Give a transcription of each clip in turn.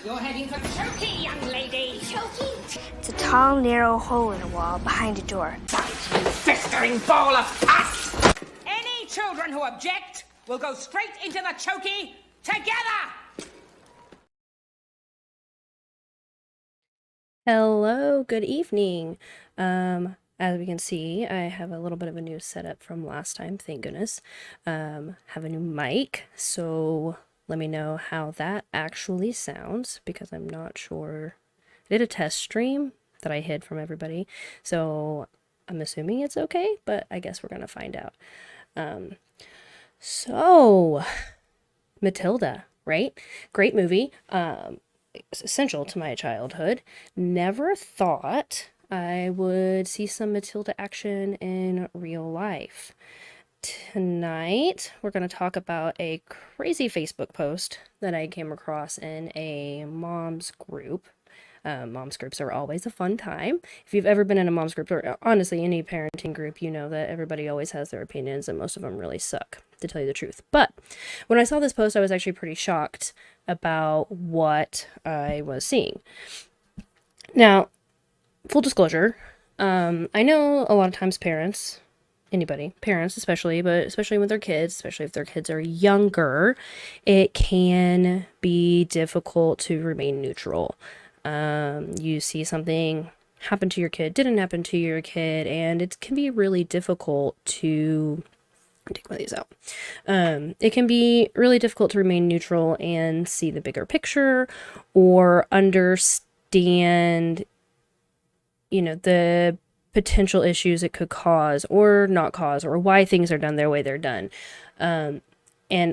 You're heading for Chokey, young lady. Chokey? It's a tall, narrow hole in a wall behind a door. You festering ball of pus! Any children who object will go straight into the Chokey together! Hello, good evening. As we can see, I have a little bit of a new setup from last time, thank goodness. Have a new mic, so let me know how that actually sounds, because I'm not sure. I did a test stream that I hid from everybody, so I'm assuming it's okay, but I guess we're gonna find out. So, Matilda, right? Great movie. Essential to my childhood. Never thought I would see some Matilda action in real life. Tonight, we're going to talk about a crazy Facebook post that I came across in a mom's group. Mom's groups are always a fun time. If you've ever been in a mom's group, or honestly any parenting group, you know that everybody always has their opinions and most of them really suck, to tell you the truth. But when I saw this post, I was actually pretty shocked about what I was seeing. Now, full disclosure, I know a lot of times parents, parents especially, but especially with their kids, especially if their kids are younger, it can be difficult to remain neutral. You see something happen to your kid, didn't happen to your kid, and it can be really difficult to take one of these out. It can be really difficult to remain neutral and see the bigger picture or understand, the potential issues it could cause or not cause, or why things are done their way they're done. And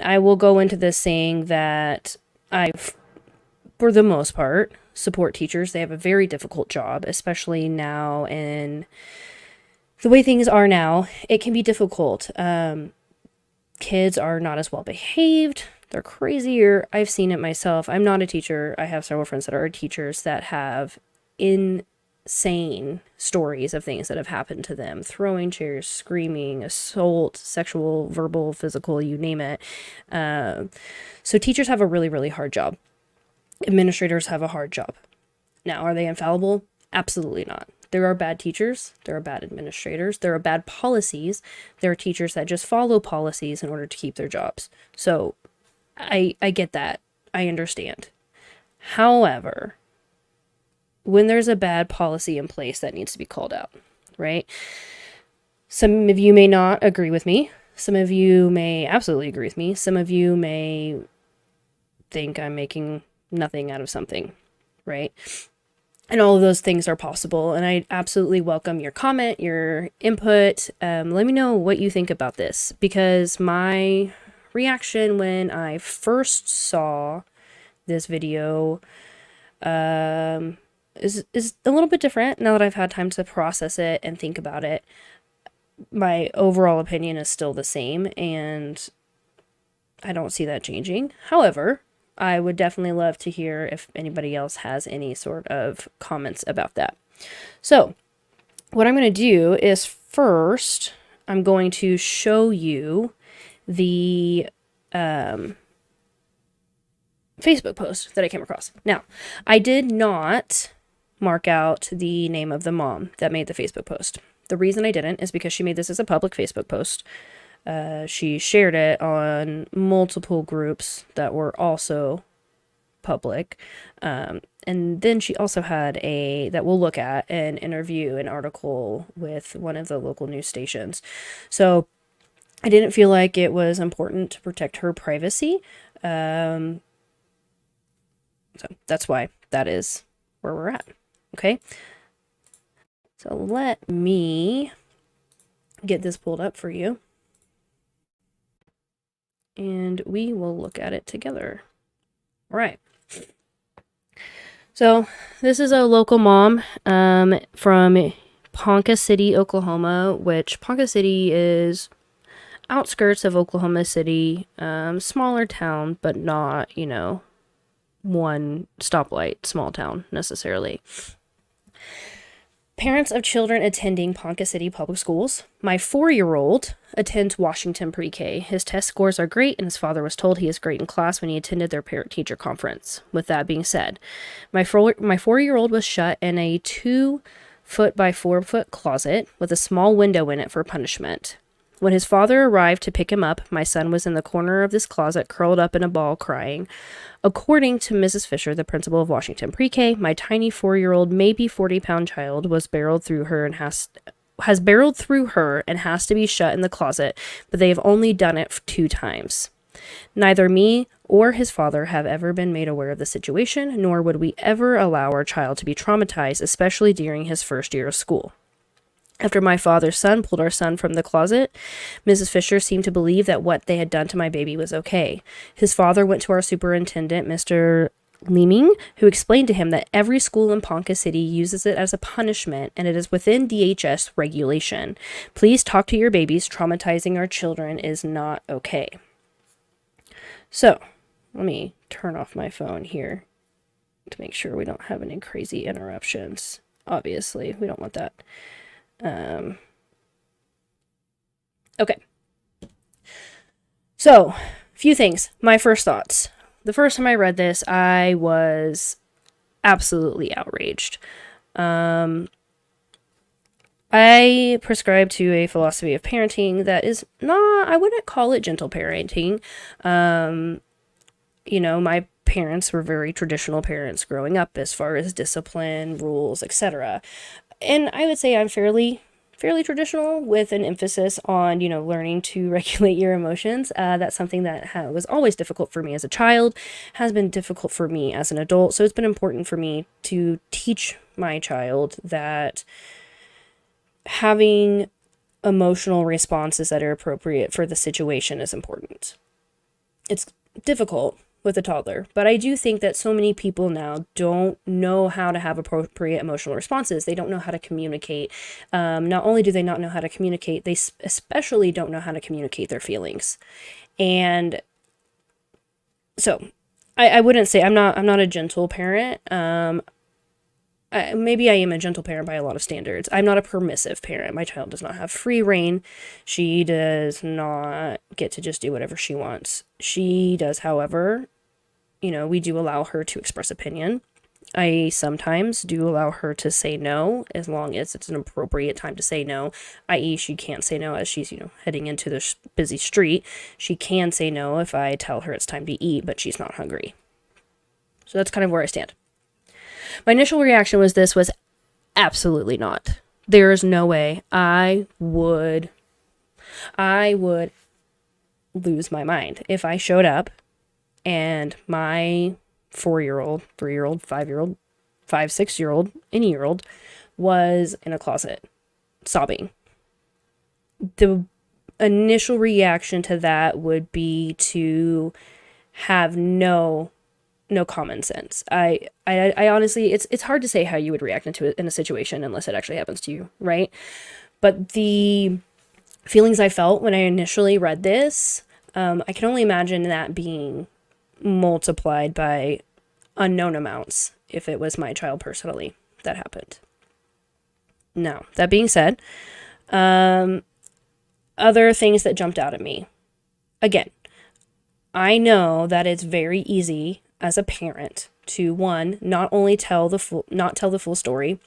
I will go into this saying that for the most part, support teachers. They have a very difficult job, especially now, and the way things are now, it can be difficult. Kids are not as well behaved. They're crazier. I've seen it myself. I'm not a teacher. I have several friends that are teachers that have insane stories of things that have happened to them. Throwing chairs, screaming, assault, sexual, verbal, physical, you name it. So teachers have a really, really hard job. Administrators have a hard job. Now, are they infallible? Absolutely not. There are bad teachers. There are bad administrators. There are bad policies. There are teachers that just follow policies in order to keep their jobs. So I get that. I understand. However, when there's a bad policy in place, that needs to be called out, right? Some of you may not agree with me. Some of you may absolutely agree with me. Some of you may think I'm making nothing out of something, right? And all of those things are possible. And I absolutely welcome your comment, your input. Let me know what you think about this, because my reaction when I first saw this video is a little bit different now that I've had time to process it and think about it. My overall opinion is still the same, and I don't see that changing. However, I would definitely love to hear if anybody else has any sort of comments about that. So what I'm going to do is first, I'm going to show you the Facebook post that I came across. Now, I did not mark out the name of the mom that made the Facebook post. The reason I didn't is because she made this as a public Facebook post. She shared it on multiple groups that were also public. And then she also had that we'll look at, an interview, an article with one of the local news stations. So I didn't feel like it was important to protect her privacy. So that's why that is where we're at. Okay. So let me get this pulled up for you, and we will look at it together. All right. So this is a local mom from Ponca City, Oklahoma, which Ponca City is outskirts of Oklahoma City, smaller town, but not, one stoplight, small town necessarily. Parents of children attending Ponca City Public Schools. My 4-year-old attends Washington Pre-K. His test scores are great, and his father was told he is great in class when he attended their parent-teacher conference. With that being said, my 4-year-old was shut in a 2-foot by 4-foot closet with a small window in it for punishment. When his father arrived to pick him up, my son was in the corner of this closet, curled up in a ball, crying. According to Mrs. Fisher, the principal of Washington Pre-K, my tiny 4-year-old, maybe 40-pound child was barreled through her and has to be shut in the closet, but they have only done it 2 times. Neither me or his father have ever been made aware of the situation, nor would we ever allow our child to be traumatized, especially during his first year of school. After my father's son pulled our son from the closet, Mrs. Fisher seemed to believe that what they had done to my baby was okay. His father went to our superintendent, Mr. Leeming, who explained to him that every school in Ponca City uses it as a punishment and it is within DHS regulation. Please talk to your babies. Traumatizing our children is not okay. So, let me turn off my phone here to make sure we don't have any crazy interruptions. Obviously, we don't want that. Okay. So, few things. My first thoughts. The first time I read this, I was absolutely outraged. I prescribe to a philosophy of parenting that is not, I wouldn't call it gentle parenting. My parents were very traditional parents growing up as far as discipline, rules, etc. And I would say I'm fairly traditional with an emphasis on, learning to regulate your emotions. That's something that was always difficult for me as a child, has been difficult for me as an adult. So it's been important for me to teach my child that having emotional responses that are appropriate for the situation is important. It's difficult with a toddler, but I do think that so many people now don't know how to have appropriate emotional responses. They don't know how to communicate. Not only do they not know how to communicate, they especially don't know how to communicate their feelings. And so I wouldn't say I'm not a gentle parent. Maybe I am a gentle parent by a lot of standards. I'm not a permissive parent. My child does not have free reign. She does not get to just do whatever she wants. She does, however, we do allow her to express opinion. I sometimes do allow her to say no, as long as it's an appropriate time to say no, i.e. she can't say no as she's, heading into the busy street. She can say no if I tell her it's time to eat, but she's not hungry. So that's kind of where I stand. My initial reaction was absolutely not. There is no way I would lose my mind if I showed up and my 4-year-old, 3-year-old, 5-year-old, 6-year-old, any year-old was in a closet sobbing. The initial reaction to that would be to have no common sense. I honestly, it's hard to say how you would react into it in a situation unless it actually happens to you, right? But the feelings I felt when I initially read this, I can only imagine that being multiplied by unknown amounts if it was my child personally that happened. Now, that being said, other things that jumped out at me. Again, I know that it's very easy as a parent to, one, not tell the full story,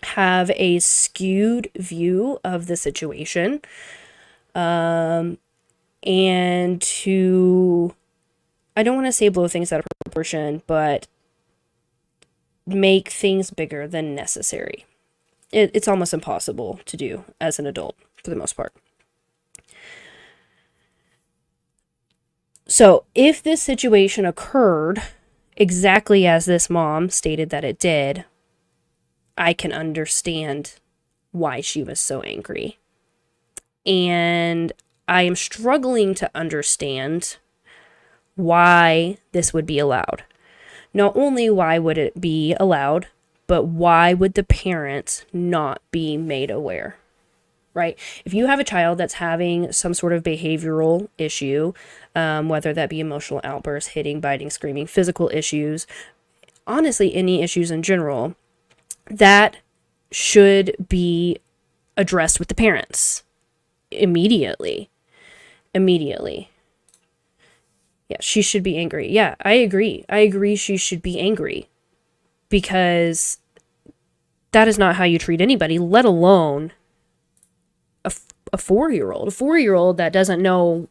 have a skewed view of the situation, and to, I don't want to say blow things out of proportion, but make things bigger than necessary. It's almost impossible to do as an adult for the most part. So if this situation occurred exactly as this mom stated that it did, I can understand why she was so angry. And I am struggling to understand why this would be allowed. Not only why would it be allowed, but why would the parents not be made aware? Right? If you have a child that's having some sort of behavioral issue, whether that be emotional outbursts, hitting, biting, screaming, physical issues, honestly, any issues in general, that should be addressed with the parents immediately. Yeah, she should be angry. Yeah, I agree. She should be angry, because that is not how you treat anybody, let alone a 4-year-old. A 4-year-old that doesn't know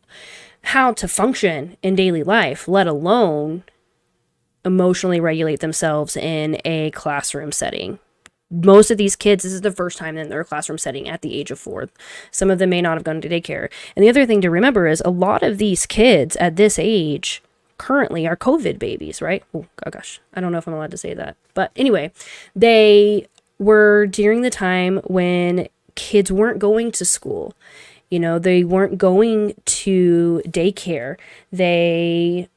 how to function in daily life, let alone emotionally regulate themselves in a classroom setting. Most of these kids, this is the first time in their classroom setting at the age of 4. Some of them may not have gone to daycare. And the other thing to remember is a lot of these kids at this age currently are COVID babies, right? Oh gosh, I don't know if I'm allowed to say that. But anyway, they were during the time when kids weren't going to school. You know, they weren't going to daycare. They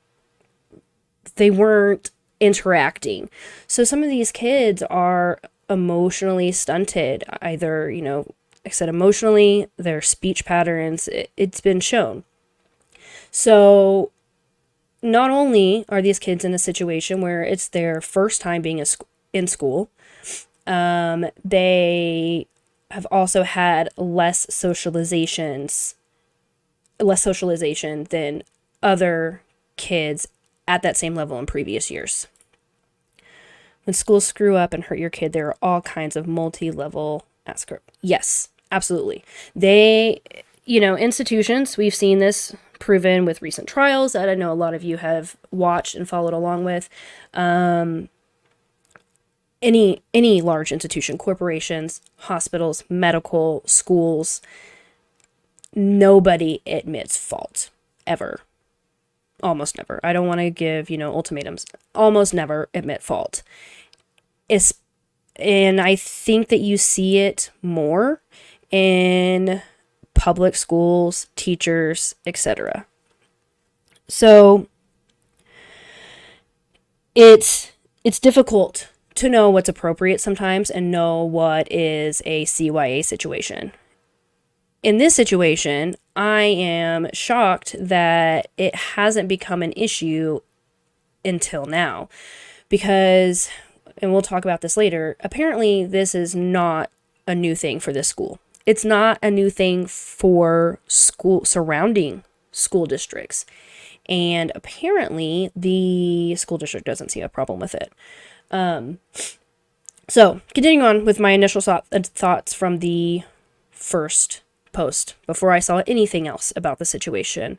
weren't interacting. So some of these kids are emotionally stunted, either, you know, like I said, emotionally, their speech patterns, it's been shown. So not only are these kids in a situation where it's their first time being in school, they have also had less socialization than other kids at that same level in previous years. When schools screw up and hurt your kid, there are all kinds of multi-level aspects. Yes, absolutely. They, you know, institutions, we've seen this proven with recent trials that I know a lot of you have watched and followed along with. Any large institution, corporations, hospitals, medical, schools, nobody admits fault, ever. Almost never. I don't want to give, you know, ultimatums. Almost never admit fault. And I think that you see it more in public schools, teachers, etc. So it's difficult to know what's appropriate sometimes and know what is a CYA situation. In this situation, I am shocked that it hasn't become an issue until now, because, and we'll talk about this later, apparently this is not a new thing for this school. It's not a new thing for surrounding school districts. And apparently the school district doesn't see a problem with it. So continuing on with my initial thoughts from the first post, before I saw anything else about the situation,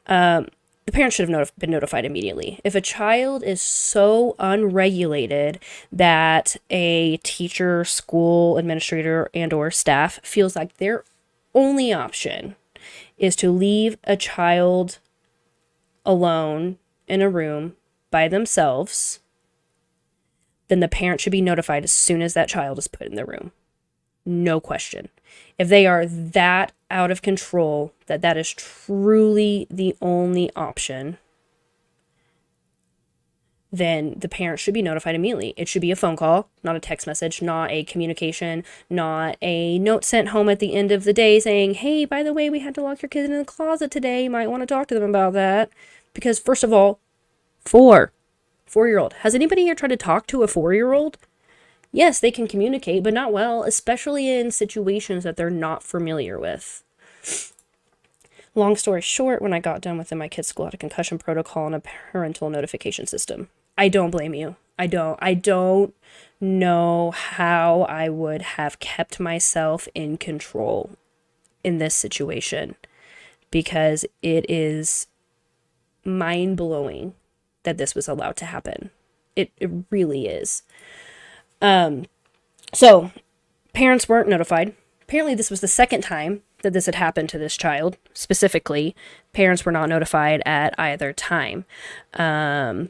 the parents should have been notified immediately. If a child is so unregulated that a teacher, school administrator, and or staff feels like their only option is to leave a child alone in a room by themselves, then the parent should be notified as soon as that child is put in the room. No question. If they are that out of control, that is truly the only option, then the parent should be notified immediately. It should be a phone call, not a text message, not a communication, not a note sent home at the end of the day saying, hey, by the way, we had to lock your kids in the closet today. You might want to talk to them about that. Because first of all, 4-year-old. Has anybody here tried to talk to a 4-year-old? Yes, they can communicate, but not well, especially in situations that they're not familiar with. Long story short, when I got done within my kid's school, I had a concussion protocol and a parental notification system. I don't blame you. I don't know how I would have kept myself in control in this situation, because it is mind-blowing that this was allowed to happen. It really is. So parents weren't notified. Apparently this was the second time that this had happened to this child. Specifically, parents were not notified at either time. And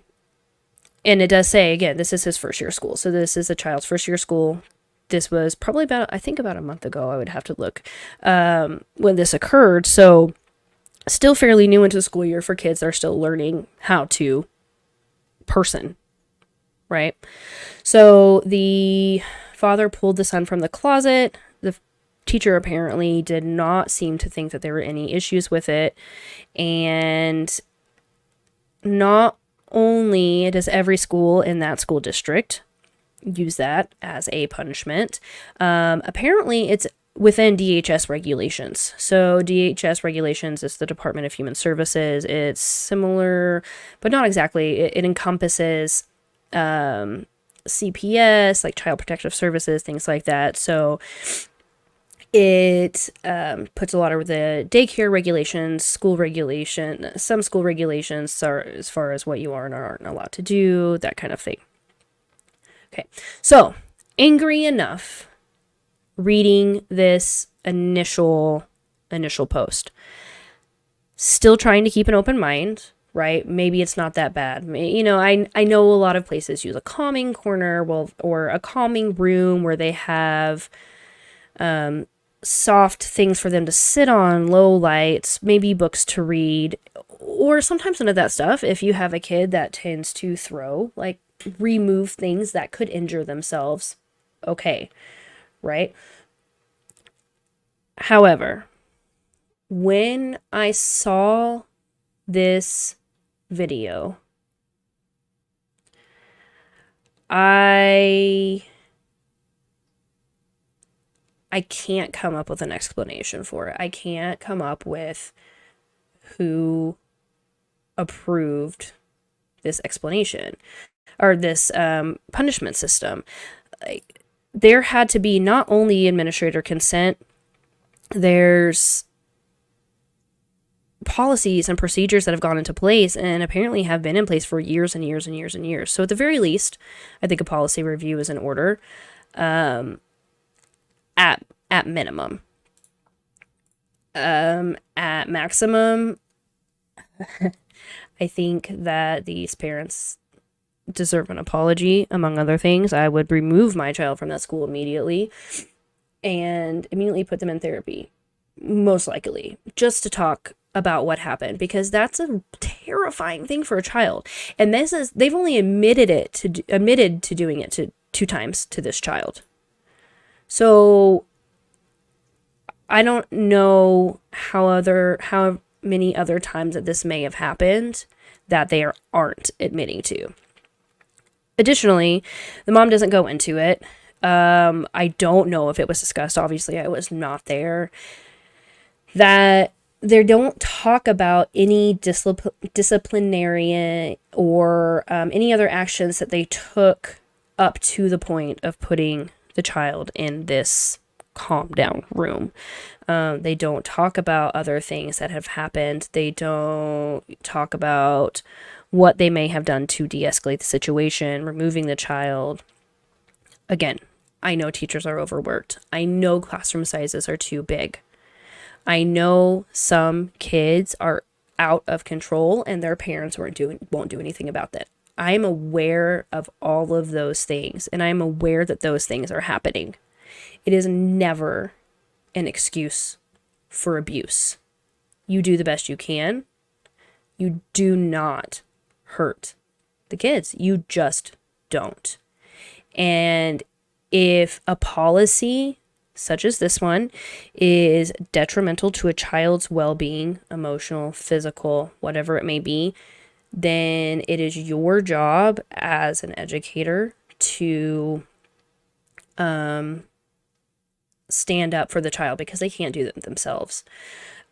it does say, again, this is his first year of school. So this is a child's first year of school. This was probably about a month ago. I would have to look, when this occurred. So still fairly new into the school year for kids that are still learning how to person, right? So the father pulled the son from the closet. The teacher apparently did not seem to think that there were any issues with it. And not only does every school in that school district use that as a punishment. Apparently, it's within DHS regulations. So DHS regulations is the Department of Human Services. It's similar, but not exactly. It encompasses CPS, like Child Protective Services, things like that. So it puts a lot of the daycare regulations, school regulation, some school regulations are as far as what you are and aren't allowed to do, that kind of thing. Okay, so angry enough reading this initial post. Still trying to keep an open mind, right? Maybe it's not that bad. You know, I know a lot of places use a calming corner, or a calming room where they have soft things for them to sit on, low lights, maybe books to read, or sometimes none of that stuff. If you have a kid that tends to throw, like remove things that could injure themselves, okay, right? However, when I saw this video, I can't come up with an explanation for it. I can't come up with who approved this explanation or this punishment system. Like, there had to be not only administrator consent, there's policies and procedures that have gone into place and apparently have been in place for years and years and years and years. So at the very least, I think a policy review is in order. At minimum. At maximum, I think that these parents deserve an apology, among other things. I would remove my child from that school immediately and immediately put them in therapy, most likely, just to talk about what happened, because that's a terrifying thing for a child. And they've only admitted to doing it to 2 times to this child. So I don't know how many other times that this may have happened that they aren't admitting to. Additionally, the mom doesn't go into it. I don't know if it was discussed. Obviously, I was not there. That they don't talk about any disciplinary or any other actions that they took up to the point of putting the child in this calm down room. They don't talk about other things that have happened. They don't talk about what they may have done to de-escalate the situation, removing the child. Again, I know teachers are overworked. I know classroom sizes are too big. I know some kids are out of control and their parents won't do anything about that. I'm aware of all of those things, and I'm aware that those things are happening. It is never an excuse for abuse. You do the best you can. You do not hurt the kids. You just don't. And if a policy such as this one is detrimental to a child's well-being, emotional, physical, whatever it may be, then it is your job as an educator to stand up for the child, because they can't do it themselves.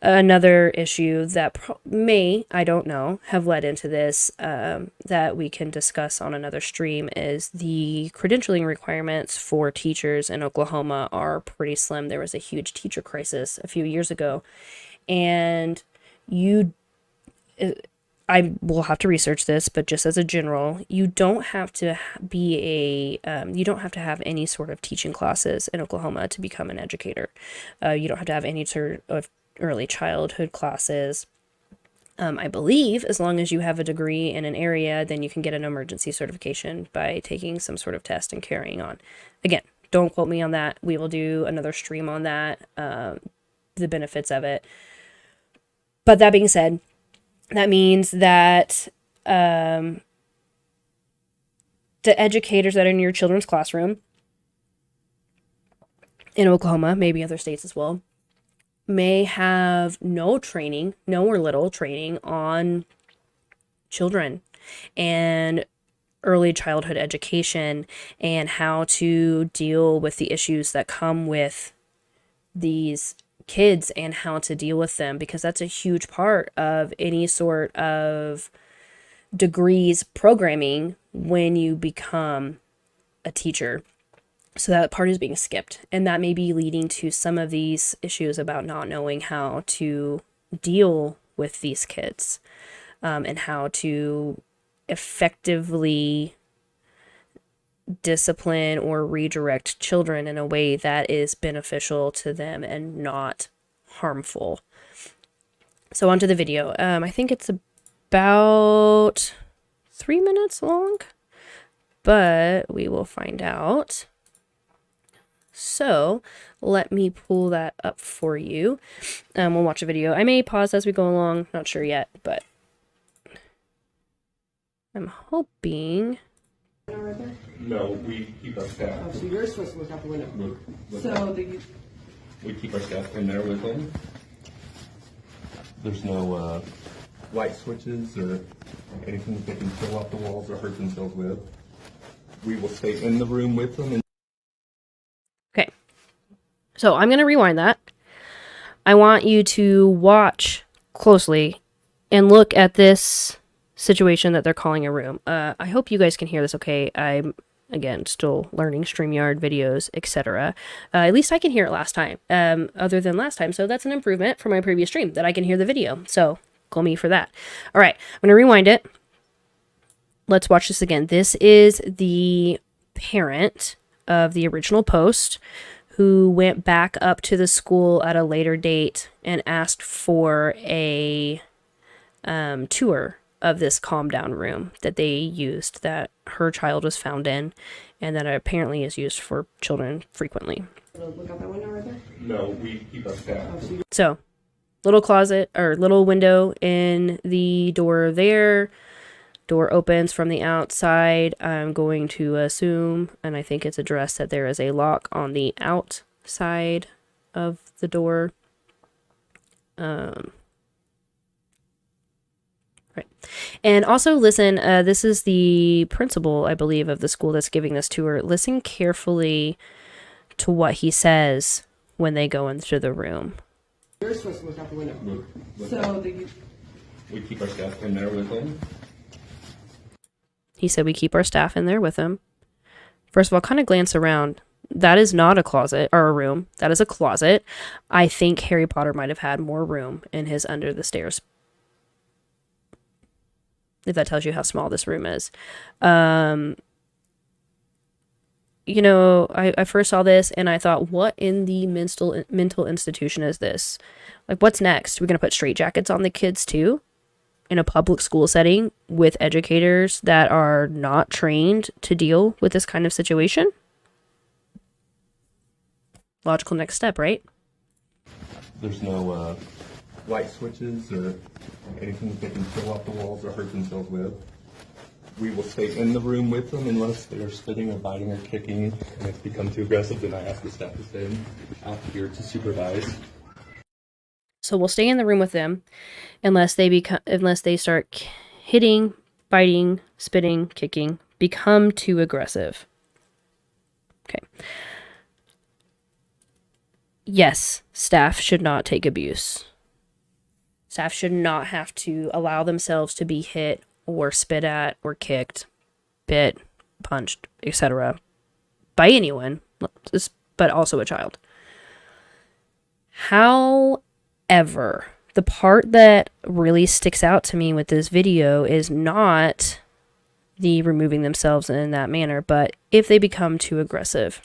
Another issue that may, I don't know, have led into this that we can discuss on another stream is the credentialing requirements for teachers in Oklahoma are pretty slim. There was a huge teacher crisis a few years ago, and I will have to research this, but just as a general, you don't have to you don't have to have any sort of teaching classes in Oklahoma to become an educator. You don't have to have any sort of early childhood classes. I believe as long as you have a degree in an area, then you can get an emergency certification by taking some sort of test and carrying on. Again, don't quote me on that. We will do another stream on that, the benefits of it. But that being said, that means that the educators that are in your children's classroom in Oklahoma, maybe other states as well, may have no or little training on children and early childhood education and how to deal with the issues that come with these kids and how to deal with them, because that's a huge part of any sort of degrees programming when you become a teacher. So that part is being skipped, and that may be leading to some of these issues about not knowing how to deal with these kids, and how to effectively discipline or redirect children in a way that is beneficial to them and not harmful. So onto the video. I think it's about 3 minutes long, but we will find out. So let me pull that up for you. We'll watch a video. I may pause as we go along, not sure yet, but I'm hoping. No, we keep our staff. Oh, so you're supposed to look out the window. We keep our staff in there with them. There's no light switches or anything that they can fill out the walls or hurt themselves with. We will stay in the room with them. Okay, so I'm going to rewind that. I want you to watch closely and look at this situation that they're calling a room. I hope you guys can hear this okay. I'm, again, still learning StreamYard videos, etc. At least I can hear it last time, other than last time. So that's an improvement from my previous stream, that I can hear the video. So call me for that. All right, I'm going to rewind it. Let's watch this again. This is the parent of the original post who went back up to the school at a later date and asked for a tour of this calm down room that they used, that her child was found in, and that apparently is used for children frequently. Look out that window right there? No, we keep our staff. So, little closet or little window in the door there. Door opens from the outside. I'm going to assume, and I think it's addressed, that there is a lock on the outside of the door. Right. And also listen, this is the principal, I believe, of the school that's giving this tour. Listen carefully to what he says when they go into the room. You're supposed to look out the window. We keep our staff in there with them. He said we keep our staff in there with him. First of all, kind of glance around. That is not a closet or a room. That is a closet. I think Harry Potter might have had more room in his under the stairs, if that tells you how small this room is. You know, I first saw this and I thought, what in the mental institution is this? Like, what's next? We're going to put straitjackets on the kids too? In a public school setting with educators that are not trained to deal with this kind of situation? Logical next step, right? There's no light switches or anything that they can fill out the walls or hurt themselves with. We will stay in the room with them unless they are spitting or biting or kicking, and it's become too aggressive, then I ask the staff to stay out here to supervise. So we'll stay in the room with them unless they start hitting, biting, spitting, kicking, become too aggressive. Okay. Yes, staff should not take abuse. Staff should not have to allow themselves to be hit or spit at or kicked, bit, punched, etc. by anyone, but also a child. However, the part that really sticks out to me with this video is not the removing themselves in that manner, but if they become too aggressive.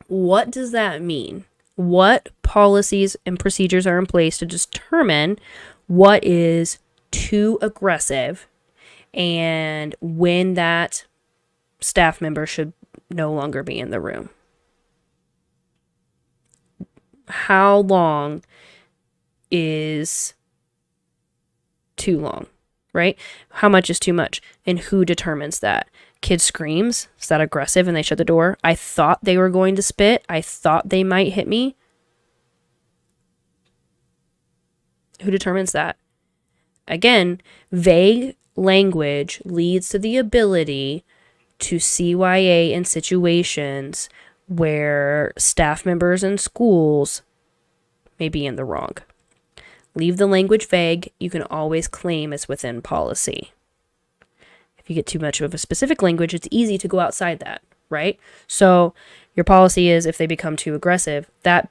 What does that mean? What policies and procedures are in place to determine what is too aggressive and when that staff member should no longer be in the room? How long is too long, right? How much is too much? And who determines that? Kid screams, is that aggressive, and they shut the door? I thought they were going to spit. I thought they might hit me. Who determines that? Again, vague language leads to the ability to CYA in situations where staff members in schools may be in the wrong. Leave the language vague. You can always claim it's within policy. If you get too much of a specific language, it's easy to go outside that, right? So your policy is if they become too aggressive, that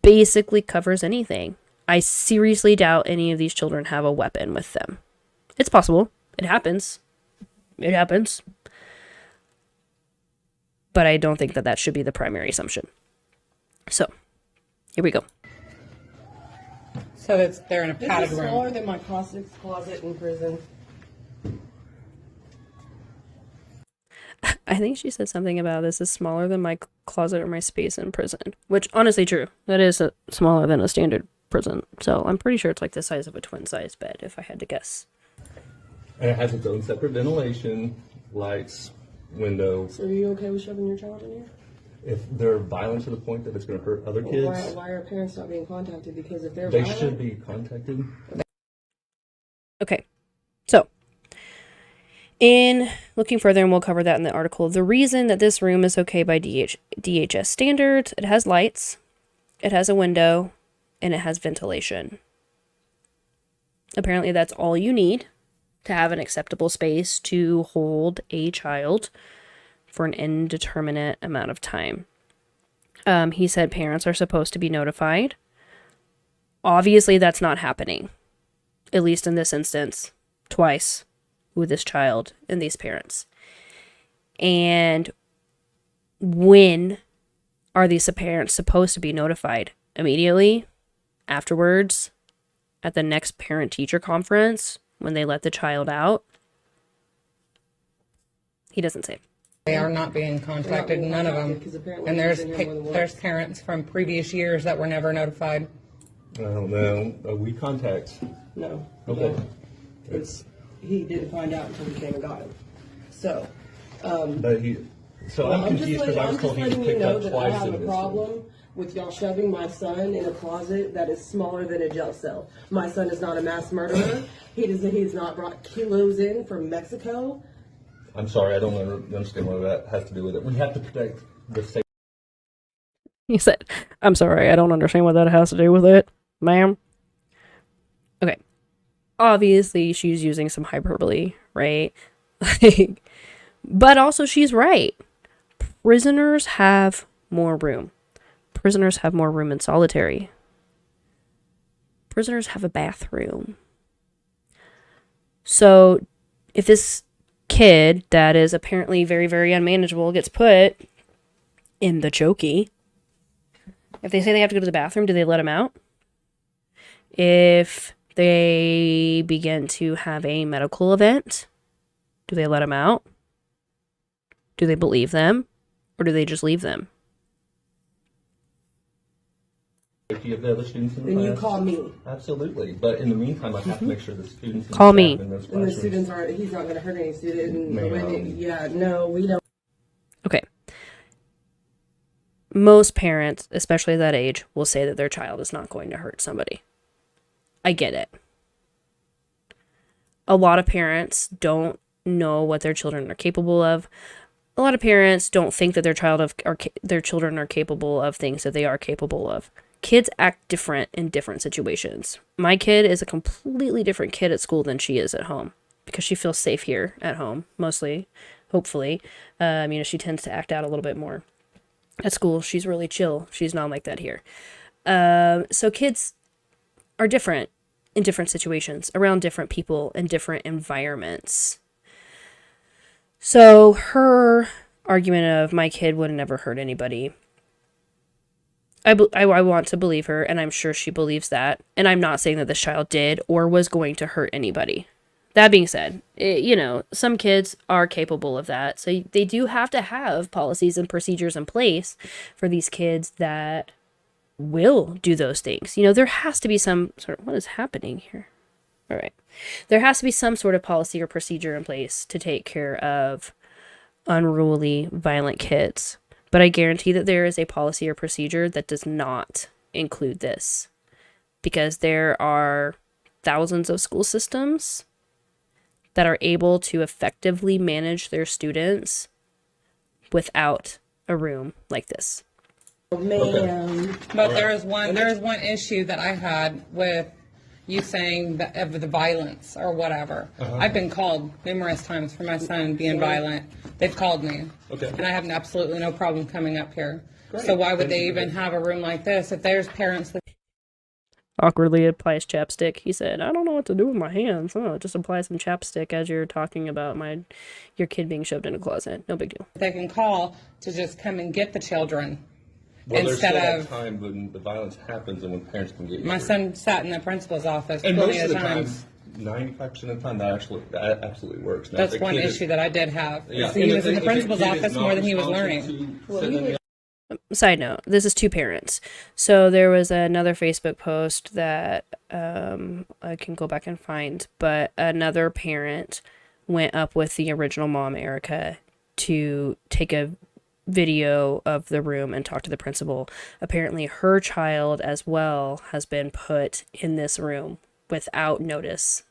basically covers anything. I seriously doubt any of these children have a weapon with them. It's possible. It happens. It happens. But I don't think that that should be the primary assumption. So, here we go. So they're in a padded This is room. smaller than my closet in prison. I think she said something about this is smaller than my closet or my space in prison, which honestly true. That is smaller than a standard prison. So I'm pretty sure it's like the size of a twin-size bed, if I had to guess. And it has its own separate ventilation, lights, windows. So are you okay with shoving your child in here? If they're violent to the point that it's going to hurt other kids, Why are parents not being contacted? Because if they're they violent, should be contacted. Okay, so in looking further, and we'll cover that in the article, the reason that this room is okay by DHS standards, it has lights, it has a window, and it has ventilation. Apparently that's all you need to have an acceptable space to hold a child for an indeterminate amount of time. He said parents are supposed to be notified. Obviously that's not happening, at least in this instance, twice with this child and these parents. And when are these parents supposed to be notified? Immediately? Afterwards? At the next parent-teacher conference? When they let the child out? He doesn't say. They are not being contacted, none of them. because apparently And he's been here more than once. there's parents from previous years that were never notified. I don't know. We contact. No. Okay. No. He didn't find out until we came and got him. So, But he. So I'm confused because I was told he was letting you picked know up that I twice have in a this. problem with y'all shoving my son in a closet that is smaller than a jail cell. My son is not a mass murderer. He's not brought kilos in from Mexico. I'm sorry, I don't understand what that has to do with it. We have to protect the safety. He said, I'm sorry, I don't understand what that has to do with it, ma'am. Okay. Obviously, she's using some hyperbole, right? But also, she's right. Prisoners have more room. Prisoners have more room in solitary. Prisoners have a bathroom. So, if this kid that is apparently very, very unmanageable gets put in the chokey, if they say they have to go to the bathroom, do they let him out? If they begin to have a medical event, do they let him out? Do they believe them? Or do they just leave them? Safety of the other students in the Then you class. call me. Absolutely. But in the meantime, I have to make sure the students and Call staff me. in those And the classrooms- students aren't, he's not going to hurt any student. And the way Ma'am. no, we don't. Okay. Most parents, especially that age, will say that their child is not going to hurt somebody. I get it. A lot of parents don't know what their children are capable of. A lot of parents don't think that their children are capable of things that they are capable of. Kids act different in different situations. My kid is a completely different kid at school than she is at home because she feels safe here at home, mostly, hopefully. She tends to act out a little bit more. At school, she's really chill. She's not like that here. So kids are different in different situations, around different people, in different environments. So her argument of my kid would never hurt anybody, I want to believe her, and I'm sure she believes that. And I'm not saying that this child did or was going to hurt anybody. That being said, some kids are capable of that. So they do have to have policies and procedures in place for these kids that will do those things. There has to be some sort of, what is happening here? All right. There has to be some sort of policy or procedure in place to take care of unruly, violent kids. But I guarantee that there is a policy or procedure that does not include this. Because there are thousands of school systems that are able to effectively manage their students without a room like this. Ma'am. But there is one issue that I had with you saying that of the violence or whatever. I've been called numerous times for my son being violent. They've called me. Okay. And I have absolutely no problem coming up here. Great. So why would Thank they you. even have a room like this if there's parents that Awkwardly applies chapstick. He said, I don't know what to do with my hands. Oh, just apply some chapstick as you're talking about your kid being shoved in a closet. No big deal. they can call to just come and get the children? Well, there's Instead still of that time when the violence happens and when parents can get you. my son sat in the principal's office and most plenty of of the time, times. 95% of the time, that absolutely works. Now, That's if the one kid issue is- that I did have. Yeah, He and was in the if principal's kid is office not more than he was responsive learning. to sitting in the Side note, this is two parents. So there was another Facebook post that I can go back and find, but another parent went up with the original mom, Erica, to take a video of the room and talk to the principal. Apparently her child as well has been put in this room without notice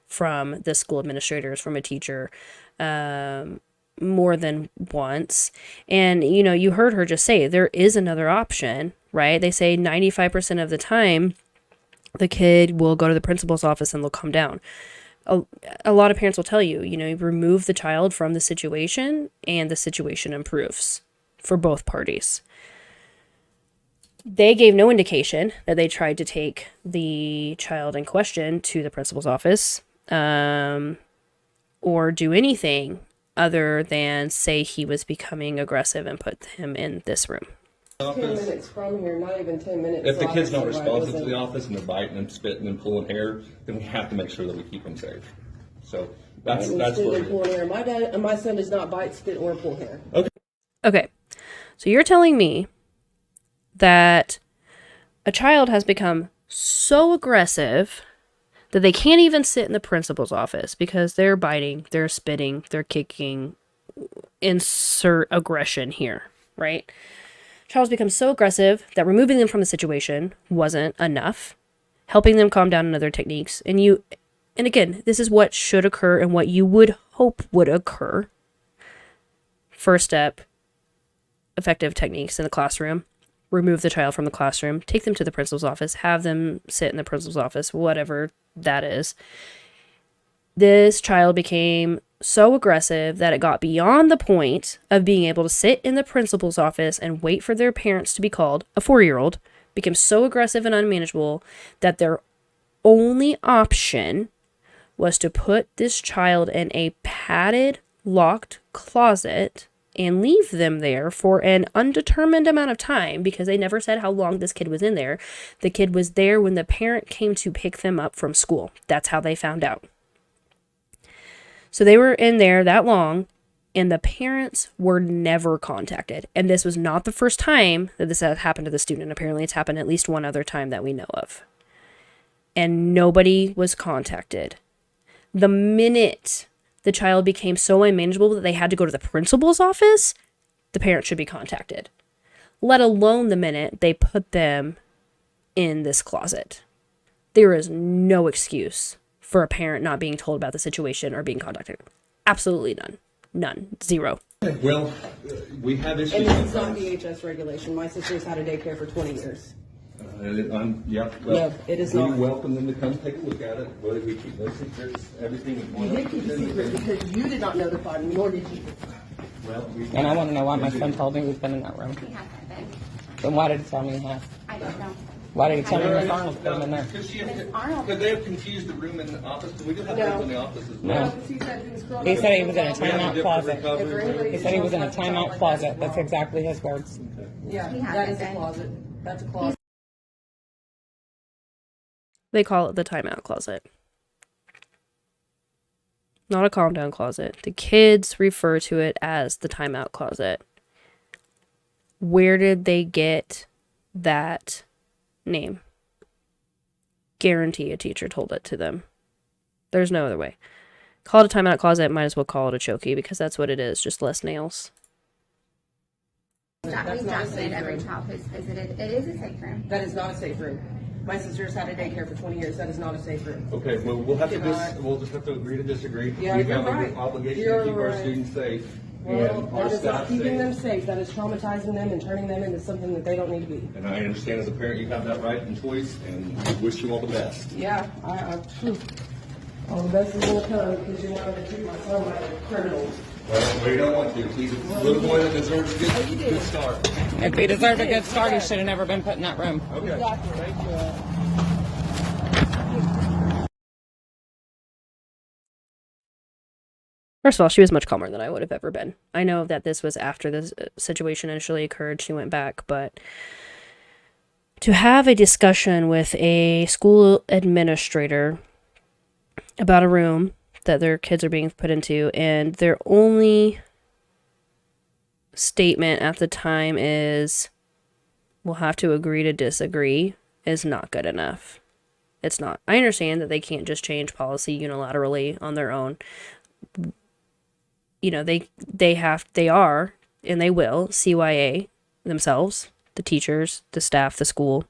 from the school administrators, from a teacher, more than once. And, you know, you heard her just say there is another option, right? They say 95% of the time the kid will go to the principal's office and they'll come down. A lot of parents will tell you, you know, you remove the child from the situation and the situation improves for both parties. They gave no indication that they tried to take the child in question to the principal's office, or do anything other than say he was becoming aggressive and put him in this room. 10 minutes from here, not even 10 minutes. If the kid's not obviously, responsive to wasn't- the office and they're biting and spitting and pulling hair, then we have to make sure that we keep them safe. So that's And where spitting and pulling hair. My son does not bite, spit, or pull hair. Okay, so you're telling me that a child has become so aggressive that they can't even sit in the principal's office because they're biting, they're spitting, they're kicking, insert aggression here, right? Child's become so aggressive that removing them from the situation wasn't enough, helping them calm down in other techniques. And again, this is what should occur and what you would hope would occur. First step, effective techniques in the classroom. Remove the child from the classroom, take them to the principal's office, have them sit in the principal's office, whatever that is. This child became so aggressive that it got beyond the point of being able to sit in the principal's office and wait for their parents to be called. A 4-year-old became so aggressive and unmanageable that their only option was to put this child in a padded, locked closet and leave them there for an undetermined amount of time because they never said how long this kid was in there. The kid was there when the parent came to pick them up from school. That's how they found out. So they were in there that long, and the parents were never contacted. And this was not the first time that this had happened to the student. Apparently it's happened at least one other time that we know of. And nobody was contacted. The minute the child became so unmanageable that they had to go to the principal's office, the parent should be contacted. Let alone the minute they put them in this closet. There is no excuse for a parent not being told about the situation or being contacted. Absolutely none. None. Zero. Well, we have issues. And this is not DHS regulation. My sister's had a daycare for 20 years. Yeah. No, it is we not. welcome them to come take a look at it. Whether we keep no secrets, everything. You did keep a secret because you did not notify me, nor did you. Well, And I want to know why my son told me he's been in that room. He hasn't been. Then why did he tell me he has? I don't know. Why did he tell me Miss Arnold put him in there? Could they have confused the room and the office? We do have rooms in the office as well. No. He said he was curled He up. said he was in a We have a timeout different closet. recovery room. He said he was in a timeout closet. That's exactly his words. Yeah, He that is hasn't a been. closet. That's a closet. They call it the timeout closet. Not a calm down closet. The kids refer to it as the timeout closet. Where did they get that name? Guarantee a teacher told it to them. There's no other way. Call it a timeout closet, might as well call it a chokey because that's what it is, just less nails. We've documented every child who's visited. It is a safe room. That is not a safe room. My sister's had a daycare for 20 years. That is not a safe room. Okay, well, we'll just have to agree to disagree. Yeah, We you're have right. an obligation You're to keep our right. students safe Well, and our that is not staff keeping them safe. safe. That is traumatizing them and turning them into something that they don't need to be. And I understand as a parent, you have that right and choice, and we wish you all the best. Yeah, all the best is gonna come because you're not gonna treat my son like a criminal. Well, we don't want to. He's a little boy that deserves a good start. If he deserved a good start, he should have never been put in that room. Okay. Thank you. First of all, she was much calmer than I would have ever been. I know that this was after this situation initially occurred. She went back, but to have a discussion with a school administrator about a room that their kids are being put into, and their only statement at the time is, we'll have to agree to disagree, is not good enough. It's not. I understand that they can't just change policy unilaterally on their own. You know, they are, and they will, CYA themselves, the teachers, the staff, the school.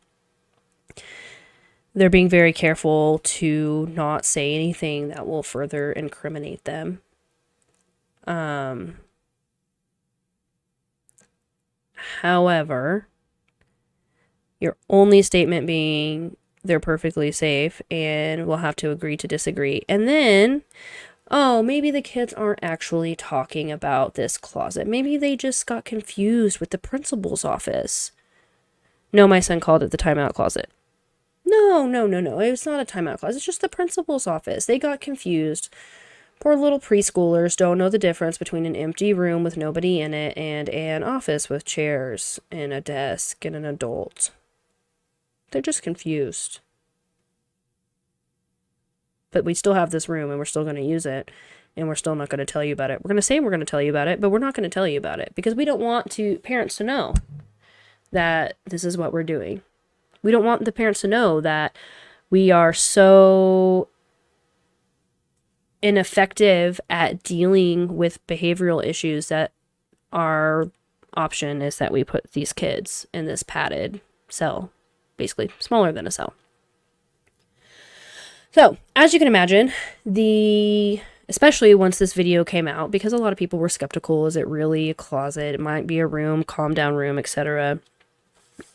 They're being very careful to not say anything that will further incriminate them. However, your only statement being they're perfectly safe and we'll have to agree to disagree. And then, oh, maybe the kids aren't actually talking about this closet. Maybe they just got confused with the principal's office. No, my son called it the timeout closet. No. It was not a timeout closet. It's just the principal's office. They got confused. Poor little preschoolers don't know the difference between an empty room with nobody in it and an office with chairs and a desk and an adult. They're just confused. But we still have this room and we're still going to use it, and we're still not going to tell you about it. We're going to say we're going to tell you about it, but we're not going to tell you about it because we don't want parents to know that this is what we're doing. We don't want the parents to know that we are so ineffective at dealing with behavioral issues that our option is that we put these kids in this padded cell, basically smaller than a cell. So, as you can imagine, especially once this video came out, because a lot of people were skeptical, is it really a closet? It might be a room, calm down room, etc.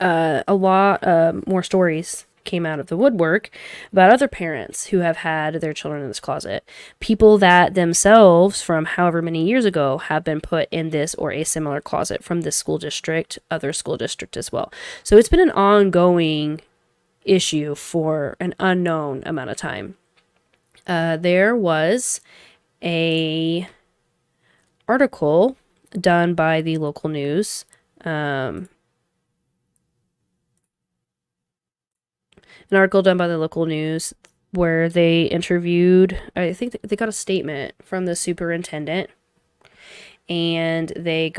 A lot more stories came out of the woodwork about other parents who have had their children in this closet. People that themselves, from however many years ago, have been put in this or a similar closet from this school district, other school district as well. So it's been an ongoing issue for an unknown amount of time. There was a article done by the local news, where they interviewed, I think they got a statement from the superintendent, and it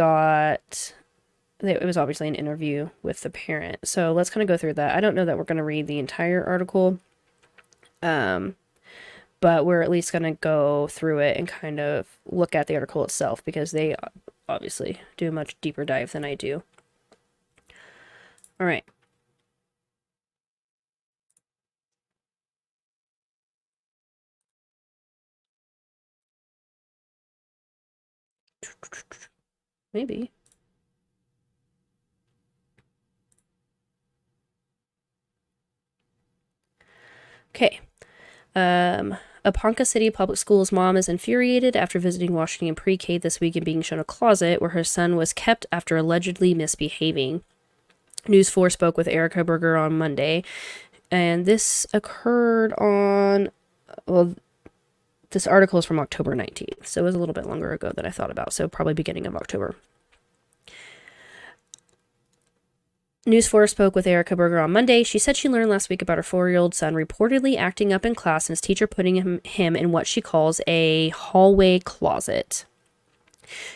was obviously an interview with the parent. So let's kind of go through that. I don't know that we're going to read the entire article, but we're at least going to go through it and kind of look at the article itself, because they obviously do a much deeper dive than I do. All right. Maybe. Okay. A Ponca City Public Schools mom is infuriated after visiting Washington Pre-K this week and being shown a closet where her son was kept after allegedly misbehaving. News 4 spoke with Erica Berger on Monday, and this occurred on, well, this article is from October 19th, so it was a little bit longer ago than I thought about, so probably beginning of October. News 4 spoke with Erica Berger on Monday. She said she learned last week about her 4-year-old son reportedly acting up in class and his teacher putting him in what she calls a hallway closet.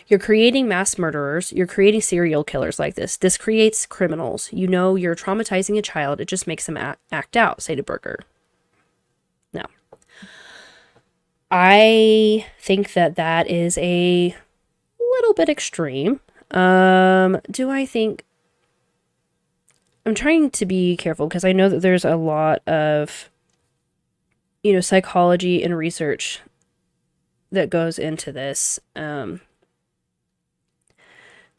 You're creating mass murderers. You're creating serial killers like this. This creates criminals. You know you're traumatizing a child. It just makes them act out, stated Berger. Now, I think that is a little bit extreme. Do I think I'm trying to be careful because I know that there's a lot of, psychology and research that goes into this. Do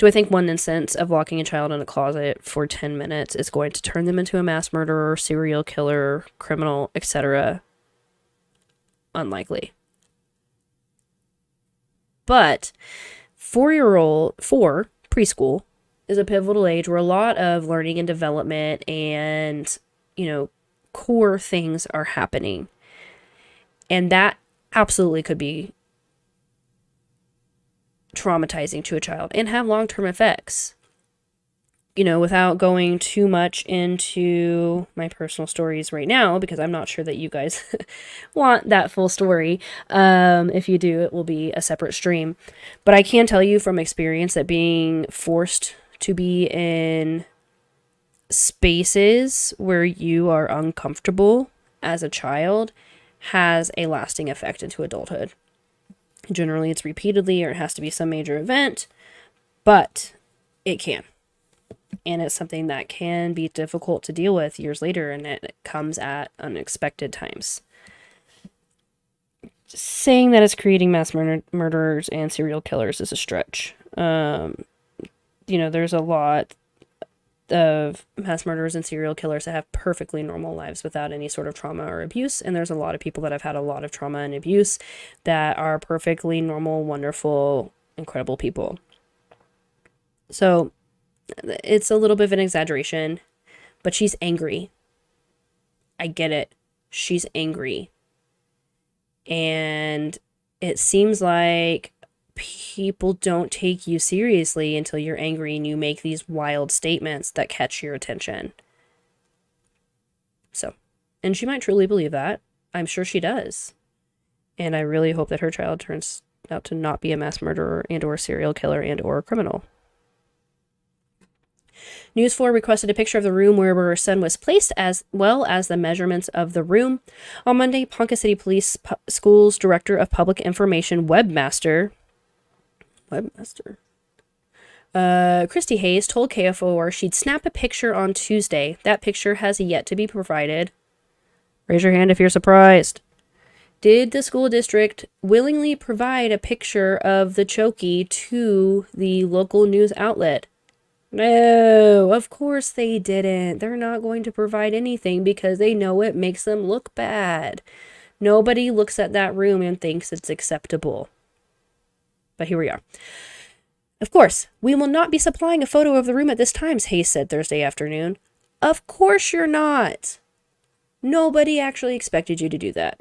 I think one instance of locking a child in a closet for 10 minutes is going to turn them into a mass murderer, serial killer, criminal, etc.? Unlikely. But 4 preschool is a pivotal age where a lot of learning and development and, core things are happening. And that absolutely could be traumatizing to a child and have long-term effects. Without going too much into my personal stories right now, because I'm not sure that you guys want that full story. If you do, it will be a separate stream. But I can tell you from experience that being forced to be in spaces where you are uncomfortable as a child has a lasting effect into adulthood. Generally, it's repeatedly, or it has to be some major event, but it can. And it's something that can be difficult to deal with years later, and it comes at unexpected times. Saying that it's creating mass murderers and serial killers is a stretch. There's a lot of mass murderers and serial killers that have perfectly normal lives without any sort of trauma or abuse. And there's a lot of people that have had a lot of trauma and abuse that are perfectly normal, wonderful, incredible people. So it's a little bit of an exaggeration, but she's angry. I get it. She's angry. And it seems like people don't take you seriously until you're angry and you make these wild statements that catch your attention. So, and she might truly believe that. I'm sure she does. And I really hope that her child turns out to not be a mass murderer and or serial killer and or criminal. News 4 requested a picture of the room where her son was placed, as well as the measurements of the room. On Monday, Ponca City Police Schools Director of Public Information Webmaster Christy Hayes told KFOR she'd snap a picture on Tuesday. That picture has yet to be provided. Raise your hand if you're surprised. Did the school district willingly provide a picture of the Chokey to the local news outlet? No, of course they didn't. They're not going to provide anything because they know it makes them look bad. Nobody looks at that room and thinks it's acceptable. But here we are. Of course, we will not be supplying a photo of the room at this time, Hayes said Thursday afternoon. Of course you're not. Nobody actually expected you to do that.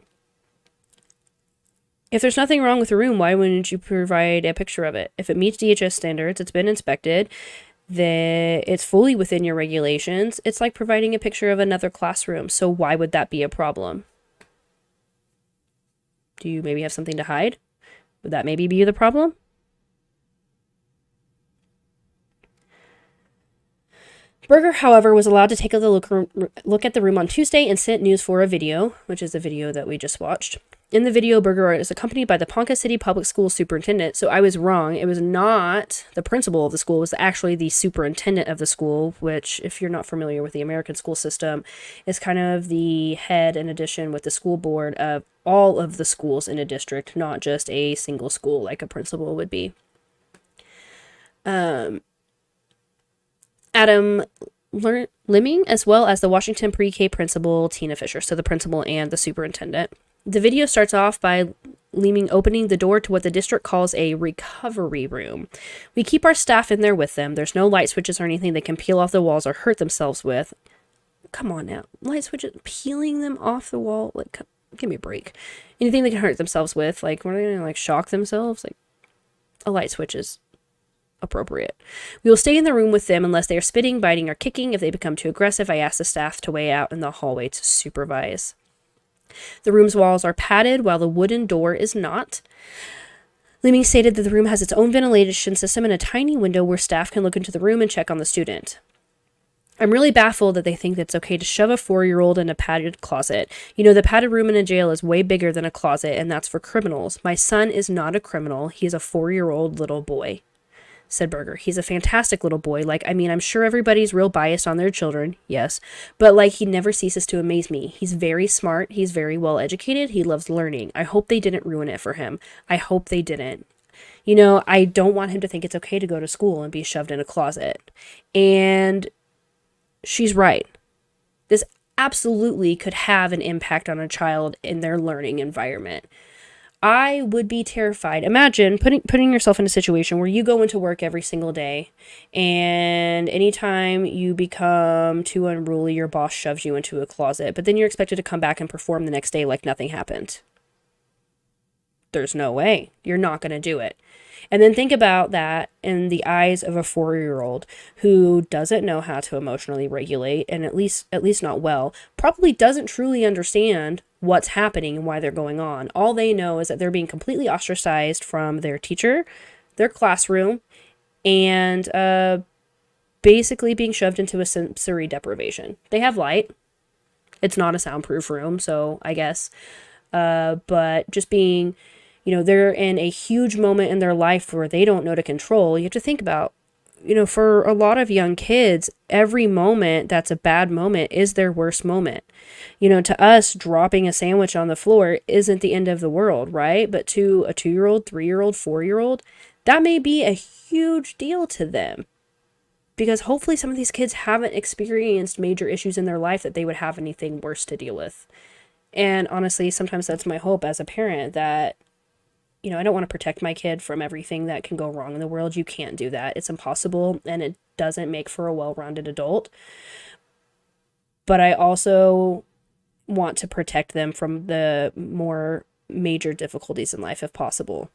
If there's nothing wrong with the room, why wouldn't you provide a picture of it? If it meets DHS standards, it's been inspected, that it's fully within your regulations, it's like providing a picture of another classroom. So why would that be a problem? Do you maybe have something to hide? Would that maybe be the problem? Berger, however, was allowed to take a look at the room on Tuesday and sent News for a video, which is the video that we just watched. In the video, Berger is accompanied by the Ponca City Public Schools superintendent. So I was wrong. It was not the principal of the school. It was actually the superintendent of the school, which, if you're not familiar with the American school system, is kind of the head, in addition with the school board, of all of the schools in a district, not just a single school like a principal would be. Adam Liming, as well as the Washington Pre-K principal, Tina Fisher, so the principal and the superintendent. The video starts off by Leeming opening the door to what the district calls a recovery room. We keep our staff in there with them. There's no light switches or anything they can peel off the walls or hurt themselves with. Come on now. Light switches, peeling them off the wall? Like, give me a break. Anything they can hurt themselves with, like, what are they going to, like, shock themselves? Like, a light switch is appropriate. We will stay in the room with them unless they are spitting, biting, or kicking. If they become too aggressive, I ask the staff to wait out in the hallway to supervise. The room's walls are padded while the wooden door is not. Leeming stated that the room has its own ventilation system and a tiny window where staff can look into the room and check on the student. I'm really baffled that they think that it's okay to shove a 4-year-old in a padded closet. You know, the padded room in a jail is way bigger than a closet, and that's for criminals. My son is not a criminal. He is a 4-year-old little boy. said Berger. He's a fantastic little boy. Like, I mean, I'm sure everybody's real biased on their children. Yes. But like, he never ceases to amaze me. He's very smart. He's very well educated. He loves learning. I hope they didn't ruin it for him. I hope they didn't. You know, I don't want him to think it's okay to go to school and be shoved in a closet. And she's right. This absolutely could have an impact on a child in their learning environment. I would be terrified. Imagine putting yourself in a situation where you go into work every single day, and anytime you become too unruly, your boss shoves you into a closet, but then you're expected to come back and perform the next day like nothing happened. There's no way. You're not going to do it. And then think about that in the eyes of a 4-year-old who doesn't know how to emotionally regulate, and at least not well, probably doesn't truly understand what's happening and why they're going on. All they know is that they're being completely ostracized from their teacher, their classroom, and basically being shoved into a sensory deprivation. They have light. It's not a soundproof room, so I guess. But just being, they're in a huge moment in their life where they don't know to control. You have to think about, for a lot of young kids, every moment that's a bad moment is their worst moment. To us, dropping a sandwich on the floor isn't the end of the world, right? But to a 2-year-old, 3-year-old, 4-year-old, that may be a huge deal to them. Because hopefully some of these kids haven't experienced major issues in their life that they would have anything worse to deal with. And honestly, sometimes that's my hope as a parent, that I don't want to protect my kid from everything that can go wrong in the world. You can't do that. It's impossible, and it doesn't make for a well-rounded adult. But I also want to protect them from the more major difficulties in life if possible.